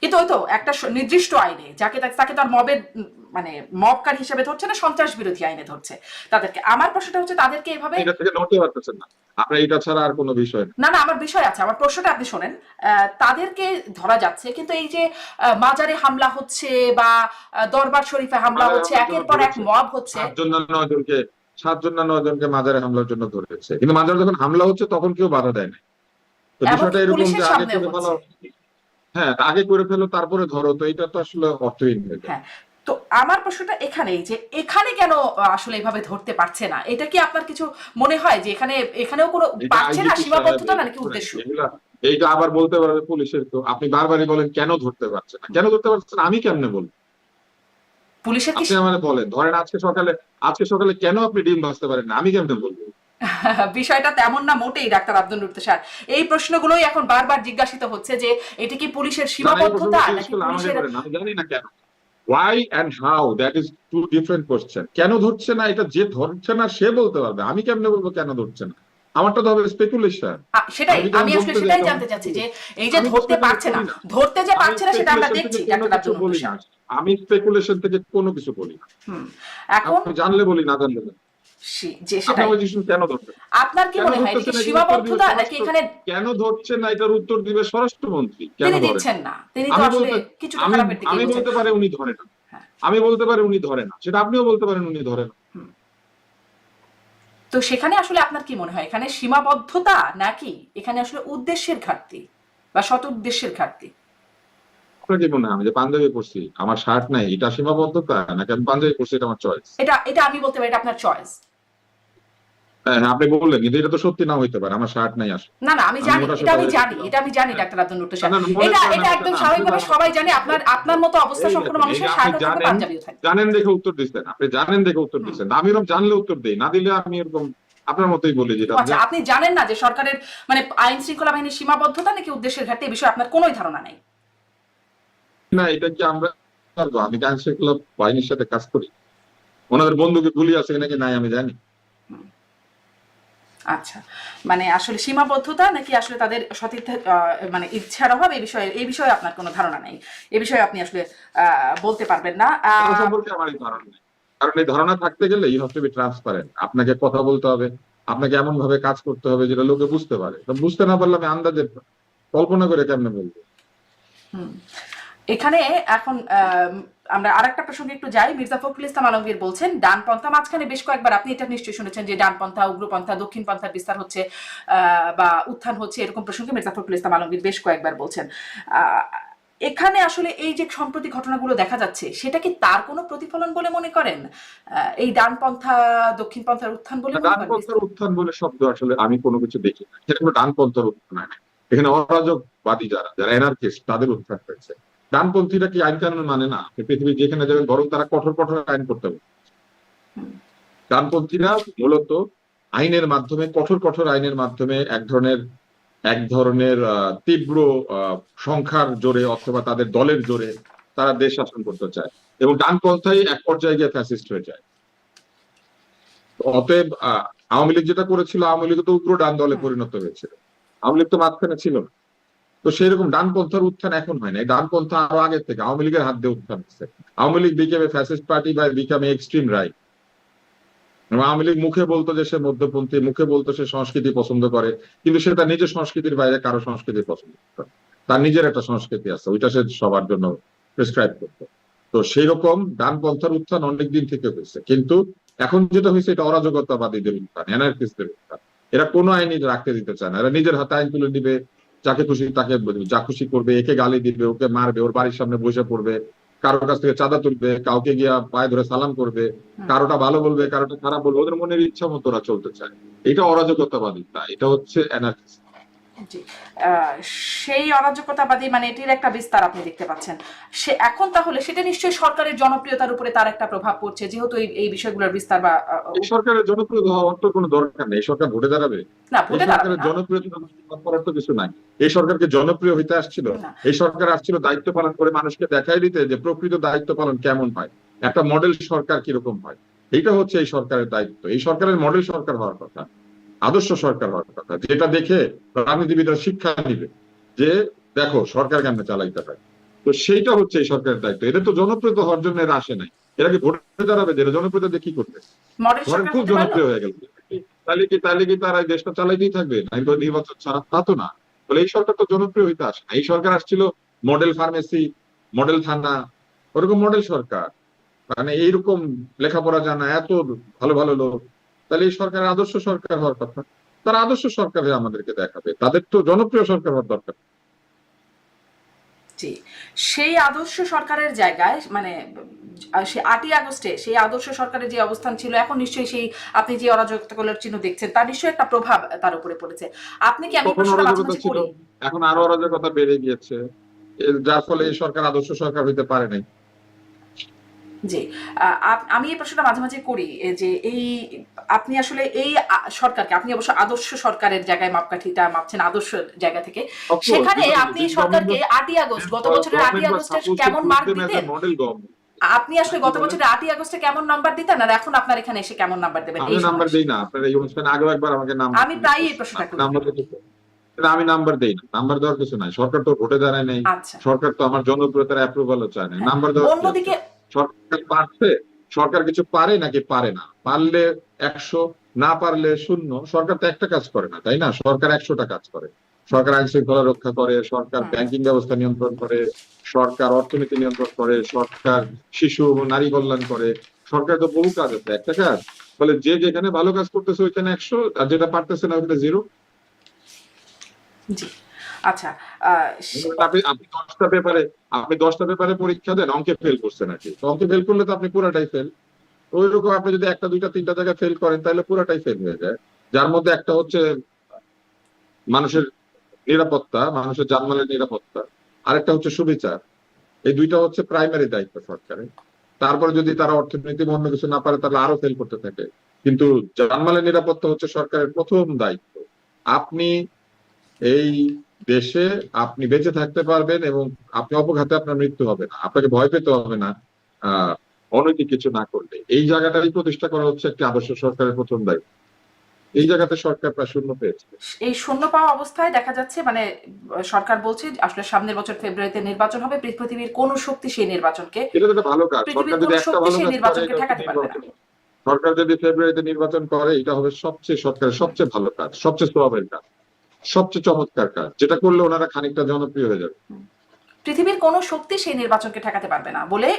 কিন্তু ওই তো একটা নির্দিষ্ট আইনে যাকে তাকে তো আর মবের মানে মবকারী হিসেবে ধরছে না, সন্ত্রাস বিরোধী আইনে ধরছে তাদেরকে। আমার প্রশ্নটা হচ্ছে তাদেরকে এভাবে। এটা থেকে নড়তে পারতেছেন না আপনার, এটা ছাড়া আর কোনো বিষয় না। না না, আমার বিষয় আছে, আমার প্রশ্নটা আপনি শোনেন। তাদেরকে ধরা যাচ্ছে, কিন্তু এই যে মাজারে হামলা হচ্ছে বা দরবার শরীফে হামলা হচ্ছে, একের পর এক মব হচ্ছে। 7 জন না 9 জনকে মাজারে হামলার জন্য ধরেছে, কিন্তু মাজারে যখন হামলা হচ্ছে তখন কেউ বাধা দেয় না। তো বিষয়টা এরকম পুলিশের যে আগে সামনে করে ফেলো, হচ্ছে। হ্যাঁ আগে করে ফেলো তারপরে ধরো, তো এটা তো আসলে অর্থহীন হয়ে যায়। হ্যাঁ, তো আমার প্রশ্নটা এখানেই যে এখানে কেন আসলে এভাবে ধরতে পারছে না? এটা কি আপনার কিছু মনে হয় যে এখানেও কোনো এটা পারছে না, আইজিপি সীমাবদ্ধতা সাহেব না নাকি উদ্দেশ্য? এইটা আবার বলতে পারবে পুলিশের, তো আপনি বারবারই বলেন কেন ধরতে পারছে না, কেন ধরতে পারছে না, আমি কেমনে বলবো? পুলিশের কি আপনি আমাকে বলেন, ধরেন আজকে সকালে কেন আপনি ডিম ভাজতে পারেন না, আমি কেমনে বলবো? বিষয়টা তেমন না মোটেই ডাক্তার আব্দুল নুর স্যার। এই প্রশ্নগুলোই এখন বারবার জিজ্ঞাসিত হচ্ছে যে এটি কি পুলিশের সীমাবদ্ধতা নাকি পুলিশের। আমি জানি না কেন, why and how, that is two different question. কেন ধরছে না এটা যে ধরছে না সে বলতে পারবে, আমি কেমনে বলবো কেন ধরছে না? আমারটা তো হবে স্পেকুলেশন। সেটাই আমি আসলে সেটাই জানতে চাচ্ছি যে এই যে ধরতে পারছে না, ধরতে যে পারছে না সেটা আমরা দেখছি ডাক্তার আব্দুল নুর স্যার। আমি স্পেকুলেশন থেকে কোনো কিছু বলি না, এখন আপনি জানলে বলি, না জানলে না। যে আপনি সেটাই আমার জিনিস কেন ধরছেন? আপনার কি কেন মনে হয় এটা ধরতেছেন কি এটার উত্তর দিবে সীমাবদ্ধতা নাকি স্বরাষ্ট্র, এখানে কেন ধরছেন না এটার উত্তর দিবে স্বরাষ্ট্রমন্ত্রী, কেন তিনি ধরেন? দিচ্ছেন না, তিনি তো আমি আসলে বলতে কিছুটা আমি খারাপের দিকেই আমি বলছেন। বলতে পারি উনি ধরে না, হ্যাঁ। আমি বলতে পারি উনি ধরে না, সেটা আপনিও বলতে পারেন উনি ধরে না। হুম। তো সেখানে আসলে আপনার কি মনে হয় এখানে সীমাবদ্ধতা নাকি এখানে আসলে উদ্দেশ্যের ঘাটতি বা সৎ উদ্দেশ্যের ঘাটতি? আপনার কি মনে হয় আমি যে পাঞ্জাবি পরছি আমার শার্ট নাই এটা সীমাবদ্ধতা, নাকি আমি পাঞ্জাবি পরছি এটা আমার চয়েস? এটা এটা আমি বলতে পারি এটা আপনার চয়েস। হ্যাঁ হ্যাঁ, আপনি বললেন কিন্তু এটা তো সত্যি না হইতে পারে, আমার শার্ট নাই আসলে, না না আমি আমি জানি, মোটা এটা সোটা আমি হয়ে জানি, গেছিলাম। এটা আমি জানি হ্যাঁ। ডাক্তার আব্দুল না, মুর্তজা। না, মনে এটা করেন এটা আমার একদম না, আপনি স্বাভাবিকভাবে সবাই জানে, আপনার আপনার মতো অবস্থা এই সম্পন্ন দেখেন, এই যে মানুষের আপনি শার্টও থাকবে, জানেন, পাঞ্জাবিও থাকবে। জানেন দেখে উত্তর দিচ্ছেন, আপনি জানেন দেখে উত্তর হুম। দিচ্ছেন, আমি এরকম জানলে উত্তর দেই, না দিলে আমি এরকম আপনার মতোই বলি যেটা ও আচ্ছা, আপনি জানেন না যে সরকারের মানে আইন শৃঙ্খলা বাহিনীর সীমাবদ্ধতা নাকি উদ্দেশ্যের ঘাটতি, এই বিষয়ে আপনার কোনোই ধারণা নাই? না, এটা কি আমরা পারবো? আমি আইন শৃঙ্খলা বাহিনীর সাথে কাজ করি, ওনাদের বন্দুকে গুলি আছে নাকি নাই আমি জানি। আচ্ছা, মানে আসলে সীমাবদ্ধতা নাকি আসলে তাদের সতীর্থ মানে ইচ্ছার অভাব, এই বিষয়ে আপনার কোনো ধারণা নেই, এই বিষয়ে আপনি আসলে বলতে পারবেন না। এটা সম্পর্কে আমার এই ধারণা নেই, কারণ এই ধারণা থাকতে গেলে you have to be transparent, আপনাকে কথা বলতে হবে, আপনাকে এমন ভাবে কাজ করতে হবে যেটা লোকে বুঝতে পারে, তো বুঝতে না পারলে আমি আন্দাজে কল্পনা করে কেমনে বলবো। হুম। এখানে এখন আমরা আরেকটা প্রসঙ্গে একটু যাই। মির্জা ফখরুল ইসলাম আলমগীর বলছেন ডানপন্থা, মাঝখানে বেশ কয়েকবার আপনি এটা নিশ্চয়ই শুনেছেন যে ডানপন্থা, উগ্রপন্থা, দক্ষিণপন্থার বিস্তার হচ্ছে বা উত্থান হচ্ছে, এরকম প্রসঙ্গে মির্জা ফখরুল ইসলাম আলমগীর বেশ কয়েকবার বলছেন। আহ, এখানে আসলে এই যে সম্প্রতি ঘটনাগুলো দেখা যাচ্ছে সেটা কি তার কোনো প্রতিফলন বলে মনে করেন? এই ডানপন্থা দক্ষিণপন্থার উত্থান বলে মনে করেন? ডানপন্থার উত্থান বলে শব্দ আসলে আমি কোনো কিছু দেখি না, সেটা কোনো ডানপন্থার উত্থান হয় না। এখানে অরাজকবাদী যারা যারা এনার্কিস্ট তাদের উত্থান হয়েছে। ডানপন্থীরা কি আইন কানুন মানে না? পৃথিবী যেখানে যাবেন বরং তারা কঠোর কঠোর আইন করতে হবে। ডানপন্থীরা মূলত আইনের মাধ্যমে, কঠোর কঠোর আইনের মাধ্যমে এক ধরনের তীব্র সংখ্যার জোরে অথবা তাদের দলের জোরে তারা দেশ শাসন করতে চায়, এবং ডানপন্থাই এক পর্যায়ে গিয়ে ফ্যাসিস্ট হয়ে যায়। অতএব আওয়ামী লীগ যেটা করেছিল, আওয়ামী লীগ তো উগ্র ডান দলে পরিণত হয়েছিল, আওয়ামী লীগ তো মাঝখানে ছিল না। তো সেরকম ডানপন্থার উত্থান এখন হয় না, এই ডানপন্থা আরো আগে থেকে আওয়ামী লীগের হাত দিয়ে উত্থান হচ্ছে। Awami League became a fascist party বা become a extreme right. Awami League মুখে বলতো যে সে মধ্যপন্থী, মুখে বলতো সে সংস্কৃতি পছন্দ করে, কিন্তু সে তার নিজের সংস্কৃতির বাইরে কারো সংস্কৃতি পছন্দ করে। তার নিজের একটা সংস্কৃতি আছে, ওইটা সে সবার জন্য প্রেসক্রাইব করতো। তো সেই রকম ডানপন্থার উত্থান অনেকদিন থেকে হয়েছে, কিন্তু এখন যেটা হয়েছে এটা অরাজকতাবাদীদের উত্থান, অ্যানার্কিস্টদের উত্থান। এরা কোনো আইনি রাখতে দিতে চায় না, এরা নিজের হাতে আইন তুলে দিবে, যাকে খুশি তাকে যা খুশি করবে, একে গালি দিবে, ওকে মারবে, ওর বাড়ির সামনে বসে পড়বে, কারোর কাছ থেকে চাঁদা তুলবে, কাউকে গিয়া পায়ে ধরে সালাম করবে, কারোটা ভালো বলবে, কারোটা খারাপ বলবে, ওদের মনের ইচ্ছা মতো ওরা চলতে চায়। এটা অরাজকতাবাদী না, এটা হচ্ছে অ্যানার্কিস্ট। জি। সেই অরাজকতাবাদী মানে এটির একটা বিস্তার আপনি দেখতে পাচ্ছেন। সে এখন তাহলে সেটা নিশ্চয়ই সরকারের জনপ্রিয়তার উপরে তার একটা প্রভাব পড়ছে, যেহেতু এই বিষয়গুলোর বিস্তার বা এই সরকারের জনপ্রিয় হওয়ার তো কোনো দরকার নেই, এই সরকার ভোটে দাঁড়াবে। না এই ভোটে দাঁড়াবে সরকারের না। জনপ্রিয়তা করার তো কিছু নাই। এই সরকারকে জনপ্রিয় হইতে আসছিল, না। এই সরকার আসছিল দায়িত্ব পালন করে মানুষকে দেখাই দিতে যে প্রকৃত দায়িত্ব পালন কেমন হয়, একটা মডেল সরকার কিরকম হয়। এইটা হচ্ছে এই সরকারের দায়িত্ব। এই সরকারের মডেল সরকার হওয়ার কথা, আদর্শ সরকার হওয়ার কথা, যেটা দেখে রাজনীতিবিদরা শিক্ষা নিবে যে দেখো সরকার কেমনে চালাইতে হয়। তো সেইটা হচ্ছে এই সরকারের দায়িত্ব। এদের তো জনপ্রিয়তা হওয়ার জন্য এরা আসে নাই, এরা কি ভোটে দাঁড়াবে? যে জনপ্রিয়তা দিয়ে কি করবে? মডেল ধরেন সরকার খুব হতে পারলো। জনপ্রিয় হয়ে গেল, তাহলে কি তারা এই দেশটা চালাইতেই থাকবে নাকি নির্বাচন ছাড়া? তা তো না। বলে এই সরকার তো জনপ্রিয় হইতে আসে না, এই সরকার আসছিল মডেল ফার্মেসি, মডেল থানা, ওরকম মডেল সরকার। মানে এইরকম লেখাপড়া জানা এত ভালো ভালো লোক, তাহলে এই সরকার আদর্শ সরকার হওয়ার কথা। তারা আদর্শ সরকারে আমাদেরকে দেখাবে, তাদের তো জনপ্রিয় সরকার হওয়ার দরকার। জি। সেই আদর্শ সরকারের জায়গায় মানে সে 8ই আগস্টে সেই আদর্শ সরকারের যে অবস্থান ছিল, এখন নিশ্চয়ই সেই আপনি যে অরাজকতার চিহ্ন দেখছেন তার নিশ্চয়ই একটা প্রভাব তার উপরে পড়েছে। আপনি কি, আমি তখন প্রশ্নটা মাঝে অরাজকতা মাঝে ছিল, করি। এখন আরো অরাজকতা বেড়ে গিয়েছে, যার ফলে এই সরকার আদর্শ সরকার হইতে পারে নাই। জি। আমি এই প্রশ্নটা মাঝে মাঝে করি যে এই আপনি আসলে এই সরকারকে, আপনি অবশ্য আদর্শ সরকারের জায়গায় মাপকাঠিটা মাপছেন আদর্শ জায়গা থেকে, সেখানে আপনি সরকারকে 8ই আগস্ট, গত বছরের 8ই আগস্টে কেমন মার্ক দিতেন? আপনি আসলে গত বছরের 8ই আগস্টে কেমন নাম্বার দিতেন, আর এখন আপনার এখানে এসে কেমন নাম্বার দেবেন? আমি এই নাম্বার সময় দেই না, আপনার এই অনুষ্ঠানে আগেও একবার আমাকে নাম্বার আমি প্রায়ই এই প্রশ্নটা করি। আমি নাম্বার দেই না, নাম্বার দেওয়ার কিছু নাই, সরকার তো ভোটে দাঁড়ায় নাই, আচ্ছা। সরকার তো আমার জনপ্রিয়তার অ্যাপ্রুভালও চায় না, নাম্বার দেওয়ার কি আছে? অন্যদিকে সরকার পারছে, সরকার কিছু পারে নাকি পারে না, পারলে 100, না পারলে 0। সরকার তো একটা কাজ করে না, তাই না? সরকার 100টা কাজ করে। সরকার আইন শৃঙ্খলা রক্ষা করে, সরকার হুম। ব্যাংকিং ব্যবস্থা নিয়ন্ত্রণ করে, সরকার অর্থনীতি নিয়ন্ত্রণ করে, সরকার শিশু ও নারী কল্যাণ করে। সরকার তো বহু কাজ আছে, একটা কাজ। ফলে যে যেখানে ভালো কাজ করতেছে ওইখানে 100, আর যেটা পারতেছে না ওইখানে 0। জি। আচ্ছা, আহ, স- আপনি 10টা পেপারে পরীক্ষা দেন, অঙ্কে ফেল করছেন নাকি? তো অঙ্কে ফেল করলে তো আপনি পুরাটাই ফেল। ওইরকম আপনি যদি একটা দুইটা তিনটা জায়গায় ফেল করেন তাহলে পুরাটাই ফেল হয়ে যায়। যার মধ্যে একটা হচ্ছে মানুষের নিরাপত্তা, মানুষের জানমালের নিরাপত্তা, আরেকটা হচ্ছে সুবিচার। এই দুইটা হচ্ছে প্রাইমারি দায়িত্ব সরকারের। তারপরে যদি তারা অর্থনীতি বা অন্য কিছু না পারে তাহলে আরো ফেল করতে থাকে। কিন্তু জানমালের নিরাপত্তা হচ্ছে সরকারের প্রথম দায়িত্ব। আপনি এই দেশে আপনি বেঁচে থাকতে পারবেন এবং আপনি অপঘাতে আপনার মৃত্যু হবে না, আপনাকে ভয় পেতে হবে না অনৈতিক কিছু না করলে। এই জায়গাটাই প্রতিষ্ঠা করা হচ্ছে একটি আদর্শ সরকারের প্রথম দায়িত্ব। এই জায়গাতে সরকার প্রায় শূন্য পেয়েছে। এই শূন্য পাওয়া অবস্থায় দেখা যাচ্ছে মানে সরকার বলছে যে আসলে সামনের বছর ফেব্রুয়ারিতে নির্বাচন হবে, পৃথিবীর কোন শক্তি সেই নির্বাচনকে এটা তো একটা ভালো কাজ। পৃথিবীর সরকার কোন যদি একটা শক্তি ভালো সেই কাজ করে নির্বাচনকে এটা হচ্ছে ঠেকাতে পারবে না। নির্বাচন। সরকার যদি ফেব্রুয়ারিতে নির্বাচন করে এটা হবে সরকারের সবচেয়ে ভালো কাজ, সবচেয়ে সোয়াবের কাজ, সবচেয়ে চমৎকার কাজ, যেটা করলে ওনারা খানিকটা জনপ্রিয় হয়ে যাবে। পৃথিবীর কোন শক্তি সেই নির্বাচনকে ঠেকাতে পারবে না বলে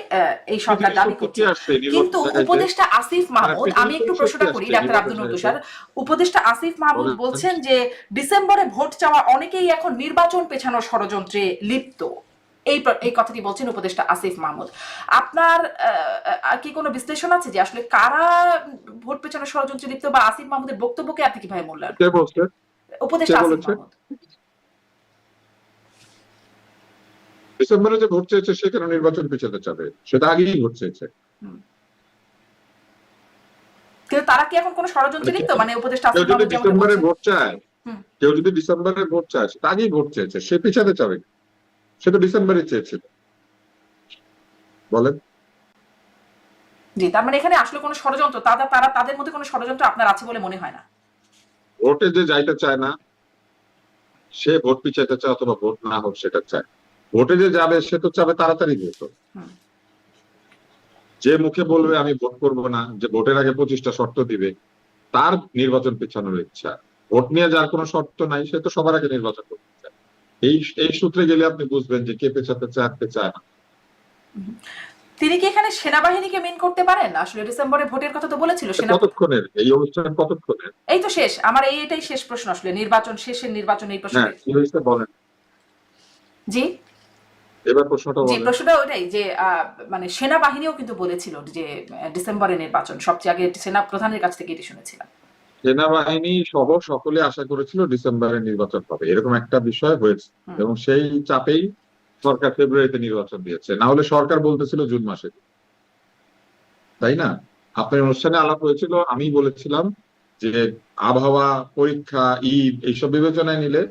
এই সরকার পৃথিবীর দাবি শক্তি কি করছে। আসছে কিন্তু নির্বাচন দেখাইতে? উপদেষ্টা আসিফ মাহমুদ, আমি পৃথিবীর একটু কোন শক্তি প্রশ্নটা করি আসছে ডাক্তার নির্বাচন আব্দুল দেখাইতে? তুষার, উপদেষ্টা আসিফ মাহমুদ বলেন। বলছেন যে ডিসেম্বরে ভোট চাওয়া অনেকেই এখন নির্বাচন পেছানোর ষড়যন্ত্রে লিপ্ত। এই কথাটি বলছেন উপদেষ্টা আসিফ মাহমুদ। আপনার কি কোনো বিশ্লেষণ আছে যে আসলে কারা ভোট পেছানোর ষড়যন্ত্রে লিপ্ত, বা আসিফ মাহমুদের বক্তব্যকে আপনি কিভাবে মূল্যায়ন কে করেন? বলছে? কে উপদেষ্টা আসিফ বলেছে? মাহমুদ। ডিসেম্বরে যে ভোট চেয়েছে সে কেন নির্বাচন পিছাতে চাবে? সেটা আগেই ভোট চেয়েছে। হুম। কিন্তু তারা কি এখন কোনো মানে ষড়যন্ত্রে লিপ্ত, মানে উপদেষ্টা কেউ আসিফ যদি মাহমুদ যেমনটা ডিসেম্বরে বলছেন? ভোট চায়, হুম। কেউ যদি ডিসেম্বরে ভোট চায় সেটা আগেই ভোট চেয়েছে, সে পিছাতে চাবে না। সে তো ডিসেম্বরে চেয়েছিল। বলেন। জি, তার মানে এখানে আসলে কোনো ষড়যন্ত্র, তারা তাদের মধ্যে কোনো ষড়যন্ত্র আপনার আছে বলে মনে হয় না। ভোটে যে যাইতে চায় না সে ভোট পিছাইতে চায় অথবা ভোট না হোক সেটা চায়। ভোটে যে যাবে সে তো চাবে তাড়াতাড়ি ভোট হোক। হুম। যে মুখে বলবে আমি ভোট করব না, যে ভোটের আগে 25টা শর্ত দিবে, তার নির্বাচন পেছানোর ইচ্ছা। ভোট নিয়ে যার কোনো শর্ত নাই সে তো সবার আগে নির্বাচন করতে চায়। এই এই সূত্রে গেলে আপনি বুঝবেন যে কে পেছাতে চায় আর কে চায় না। তিনি কি এখানে সেনাবাহিনীকে মিন করতে পারেন? আসলে ডিসেম্বরে ভোটের কথা তো বলেছিল সেনা। কতক্ষণের এই অনুষ্ঠান? কতক্ষণের? এই তো শেষ, আমার এটাই শেষ প্রশ্ন, আসলে নির্বাচন শেষের নির্বাচন এই হ্যাঁ, প্রসঙ্গে। কি হয়েছে বলেন। জি। এবার প্রশ্নটা জি, বলেন। প্রশ্নটা ওটাই যে মানে সেনাবাহিনীও কিন্তু বলেছিল যে ডিসেম্বরে নির্বাচন, সবচেয়ে আগে সেনা প্রধানের কাছ থেকে এটি শুনেছিলাম। সেনাবাহিনী সহ সকলে আশা করেছিল ডিসেম্বরে নির্বাচন হবে, এরকম একটা বিষয় হয়েছে। হুম। এবং সেই চাপেই সরকার ফেব্রুয়ারিতে নির্বাচন দিয়েছে, না হলে সরকার বলতেছিল জুন মাসে, তাই না? আপনার অনুষ্ঠানে আলাপ হয়েছিল, আমি বলেছিলাম যে আবহাওয়া, পরীক্ষা, ঈদ এইসব বিবেচনায় নিলে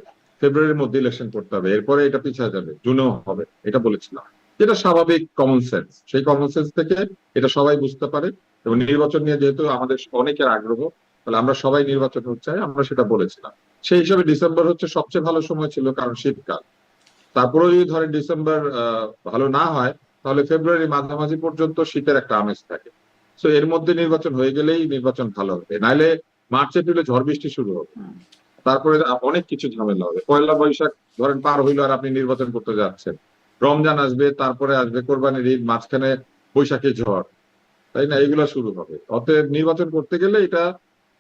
ফেব্রুয়ারির মধ্যে ইলেকশন করতে হবে, এরপরে এটা পিছিয়ে যাবে, জুনেও হবে, এটা বলেছিলাম। যেটা স্বাভাবিক কমন সেন্স, সেই কমন সেন্স থেকে এটা সবাই বুঝতে পারে। এবং নির্বাচন নিয়ে যেহেতু আমাদের অনেকের আগ্রহ, তাহলে আমরা সবাই নির্বাচন হতে চাই, আমরা সেটা বলেছিলাম। সেই হিসাবে ডিসেম্বর হচ্ছে সবচেয়ে ভালো সময় ছিল, কারণ শীতকাল। তারপরে যদি ধরেন ডিসেম্বর ভালো না হয় তাহলে ফেব্রুয়ারি মাঝামাঝি পর্যন্ত শীতের একটা আমেজ থাকে। তো এর মধ্যে নির্বাচন হয়ে গেলেই নির্বাচন ভালো হবে, নাইলে মার্চ এপ্রিলে ঝড় বৃষ্টি শুরু হবে, তারপরে অনেক কিছু ঝামেলা হবে। পয়লা বৈশাখ ধরেন পার হইলো আর আপনি নির্বাচন করতে যাচ্ছেন, রমজান আসবে, তারপরে আসবে কোরবানির ঈদ, মাঝখানে বৈশাখী ঝড়, তাই না? এগুলো শুরু হবে। অতএব নির্বাচন করতে গেলে এটা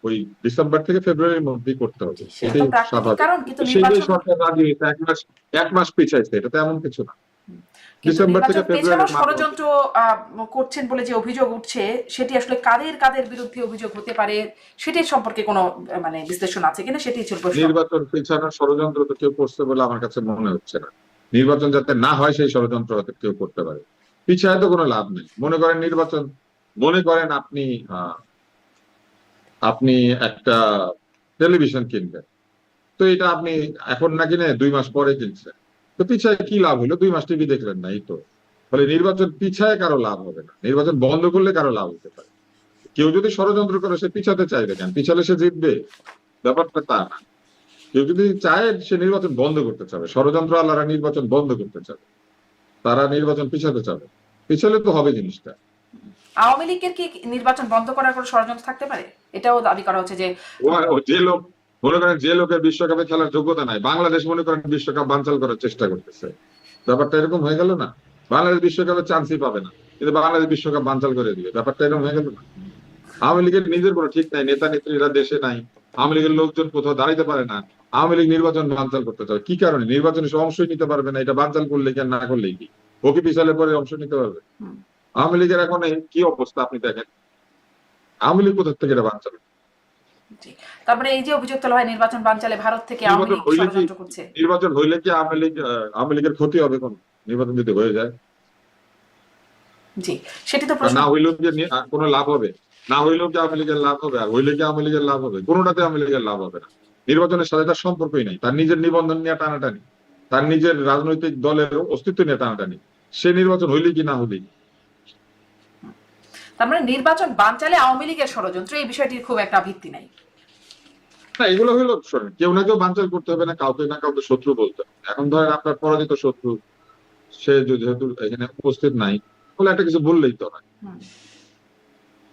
ওই ডিসেম্বর থেকে ফেব্রুয়ারির মধ্যেই করতে হবে, সেটা তো এটাই প্রাকৃতিক স্বাভাবিক। কারণ, কিন্তু সেটাই নির্বাচন, সরকার রাজি হয়েছে, 1 মাস পিছাইছে, এটা তো এমন কিছু না। কিন্তু ডিসেম্বর থেকে নির্বাচন পেছানোর ফেব্রুয়ারির মাঝামাঝি। ষড়যন্ত্র করছেন বলে যে অভিযোগ উঠছে, সেটি আসলে কাদের কাদের বিরুদ্ধে অভিযোগ হতে পারে সেটির সম্পর্কে কোনো মানে বিশ্লেষণ আছে কিনা, সেটি ছিল প্রশ্ন। নির্বাচন পিছানোর ষড়যন্ত্র তো কেউ করছে বলে আমার কাছে মনে হচ্ছে না। নির্বাচন যাতে না হয় সেই ষড়যন্ত্র হয়তো কেউ করতে পারে। পিছায় তো কোনো লাভ নেই। মনে করেন নির্বাচন, মনে করেন আপনি আপনি একটা টেলিভিশন কিনবেন, তো এটা আপনি এখন না কিনে 2 মাস পরে কিনছেন, তো পিছায় কি লাভ হলো? 2 মাস টিভি দেখলেন না, এই তো। ফলে নির্বাচন পিছায় কারো লাভ হবে না, নির্বাচন বন্ধ করলে কারো লাভ হতে পারে। কেউ যদি ষড়যন্ত্র করে সে পিছাতে চাইবে কেন? পিছালে সে জিতবে, ব্যাপারটা তা না। কেউ যদি চায় সে নির্বাচন বন্ধ করতে চাবে, ষড়যন্ত্র আল্লাহরা নির্বাচন বন্ধ করতে চাবে, তারা নির্বাচন পিছাতে চাবে, পিছালে তো হবে জিনিসটা। আওয়ামী লীগের কি নির্বাচন বন্ধ করার কোনো ষড়যন্ত্র থাকতে পারে? এটাও দাবি করা হচ্ছে যে ও যে লোক মনে করেন যে লোকের বিশ্বকাপে খেলার যোগ্যতা নাই, বাংলাদেশ মনে করেন বিশ্বকাপ বানচাল করার চেষ্টা করতেছে, ব্যাপারটা এরকম হয়ে গেল না? বাংলাদেশ বিশ্বকাপে চান্সই পাবে না, কিন্তু বাংলাদেশ বিশ্বকাপ বানচাল করে দিবে, ব্যাপারটা এরকম হয়ে গেল না? আওয়ামী লীগের নিজের কোনো ঠিক নাই, নেতা নেত্রীরা দেশে নাই, আওয়ামী লীগের লোকজন কোথাও দাঁড়াইতে পারে না, আওয়ামী লীগ নির্বাচন বানচাল করতে চায় কি কারণে? নির্বাচনে সে অংশই নিতে পারবে না, এটা বানচাল করলে কি আর না করলে কি ওকে পিছালে পরে অংশ নিতে পারবে? আওয়ামী লীগের এখন এই কি অবস্থা আপনি দেখেন, আওয়ামী লীগ কোথা থেকে এটা বানচাল? তারপরে এই যে অভিযোগ তোলা হয় নির্বাচন বানচালে ভারত থেকে আওয়ামী লীগ ষড়যন্ত্র করছে, নির্বাচন হইলে কি আওয়ামী লীগের ক্ষতি হবে? কোন নির্বাচন যদি হয়ে যায়, জি সেটি তো প্রশ্ন। না হইলেও কি কোনো লাভ হবে? না হইলেও কি আওয়ামী লীগের লাভ হবে? আর হইলে কি আওয়ামী লীগের লাভ হবে? কোনোটাতে আওয়ামী লীগের লাভ হবে না। নির্বাচনের সাথে তার সম্পর্কই নাই, তার নিজের নিবন্ধন নিয়ে টানাটানি, তার নিজের রাজনৈতিক দলের অস্তিত্ব নিয়ে টানাটানি, সে নির্বাচন হইলে কি না হইলে। তার মানে নির্বাচন বানচালে আওয়ামী লীগের ষড়যন্ত্র, এই বিষয়টির খুব একটা ভিত্তি নাই। না এগুলো হইলো শোনেন, কেউ না কেউ বানচাল করতে হবে, না কাউকে না কাউকে শত্রু বলতে হবে। এখন ধরেন আপনার পরাজিত শত্রু, সে যেহেতু এখানে উপস্থিত নাই, বলে একটা কিছু বললেই তো হয়,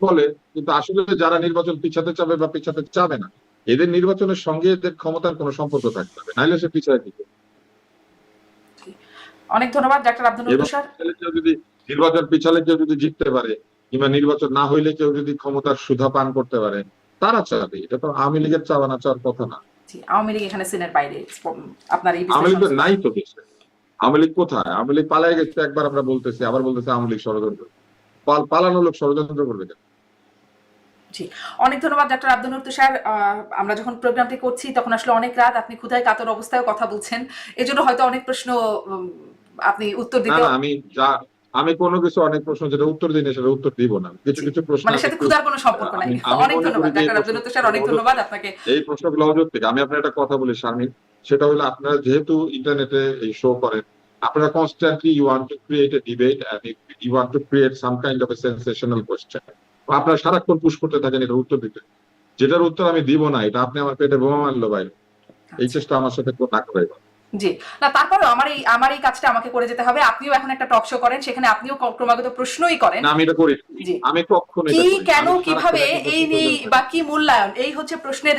বলে। কিন্তু আসলে যারা নির্বাচন পিছাতে চাবে বা পিছাতে চাবে না, এদের নির্বাচনের সঙ্গে এদের ক্ষমতার কোনো সম্পর্ক থাকতে হবে, নাইলে সে পিছায় দিবে। অনেক ধন্যবাদ ডাক্তার আব্দুল তুষার। কেউ যদি নির্বাচন পিছালে কেউ যদি জিততে পারে, কিংবা নির্বাচন না হইলে কেউ যদি ক্ষমতার সুধা পান করতে পারে, তারা চাবে। এটা তো আওয়ামী লীগের চাওয়া না চাওয়ার কথা না। আওয়ামী লীগ এখানে সিনের বাইরে, আপনার এই আওয়ামী লীগ নাই তো দেশে। আওয়ামী লীগ কোথায়? আওয়ামী লীগ পালাই গেছে, একবার আমরা বলতেছি, আবার বলতেছে আওয়ামী লীগ ষড়যন্ত্র। পালানো লোক ষড়যন্ত্র করবে কেন? জি অনেক ধন্যবাদ ডাক্তার আব্দুল তুষার। আমরা যখন প্রোগ্রামটি করছি তখন আসলে অনেক রাত, আপনি ক্ষুধায় কাতর অবস্থায় কথা বলছেন, এজন্য হয়তো অনেক প্রশ্ন আপনি উত্তর দিতে। আমি কোনো কিছু অনেক প্রশ্ন যেটা উত্তর দিই সেটা উত্তর দিব না, কিছু কিছু প্রশ্ন মানে সাথে ক্ষুধার কোনো সম্পর্ক নাই। অনেক ধন্যবাদ ডাক্তার আব্দুল তুষার, অনেক ধন্যবাদ আপনাকে। এই প্রশ্নগুলো অযৌক্তিক। আমি আপনার একটা কথা বলি শারমিন, সেটা হলো আপনারা যেহেতু ইন্টারনেটে এই শো করেন, আপনারা constantly you want to create a debate and you want to create some kind of a sensational question. আপনারা সারাক্ষণ পুশ করতে থাকেন এটার উত্তর দিতে, যেটার উত্তর আমি দিব না, এটা আপনি আমার পেটে বোমা মারলো ভাই, এই চেষ্টা আমার সাথে না করে। জি না, তারপরে আমার এই কাজটা আমাকে করে যেতে হবে। আপনিও এখন একটা টক শো করেন, সেখানে আপনিও ক্রমাগত প্রশ্নই করেন। না আমি এটা করি, আমি কখনো কি কেন কিভাবে এই নিয়ে বা কি মূল্যায়ন, এই হচ্ছে প্রশ্নের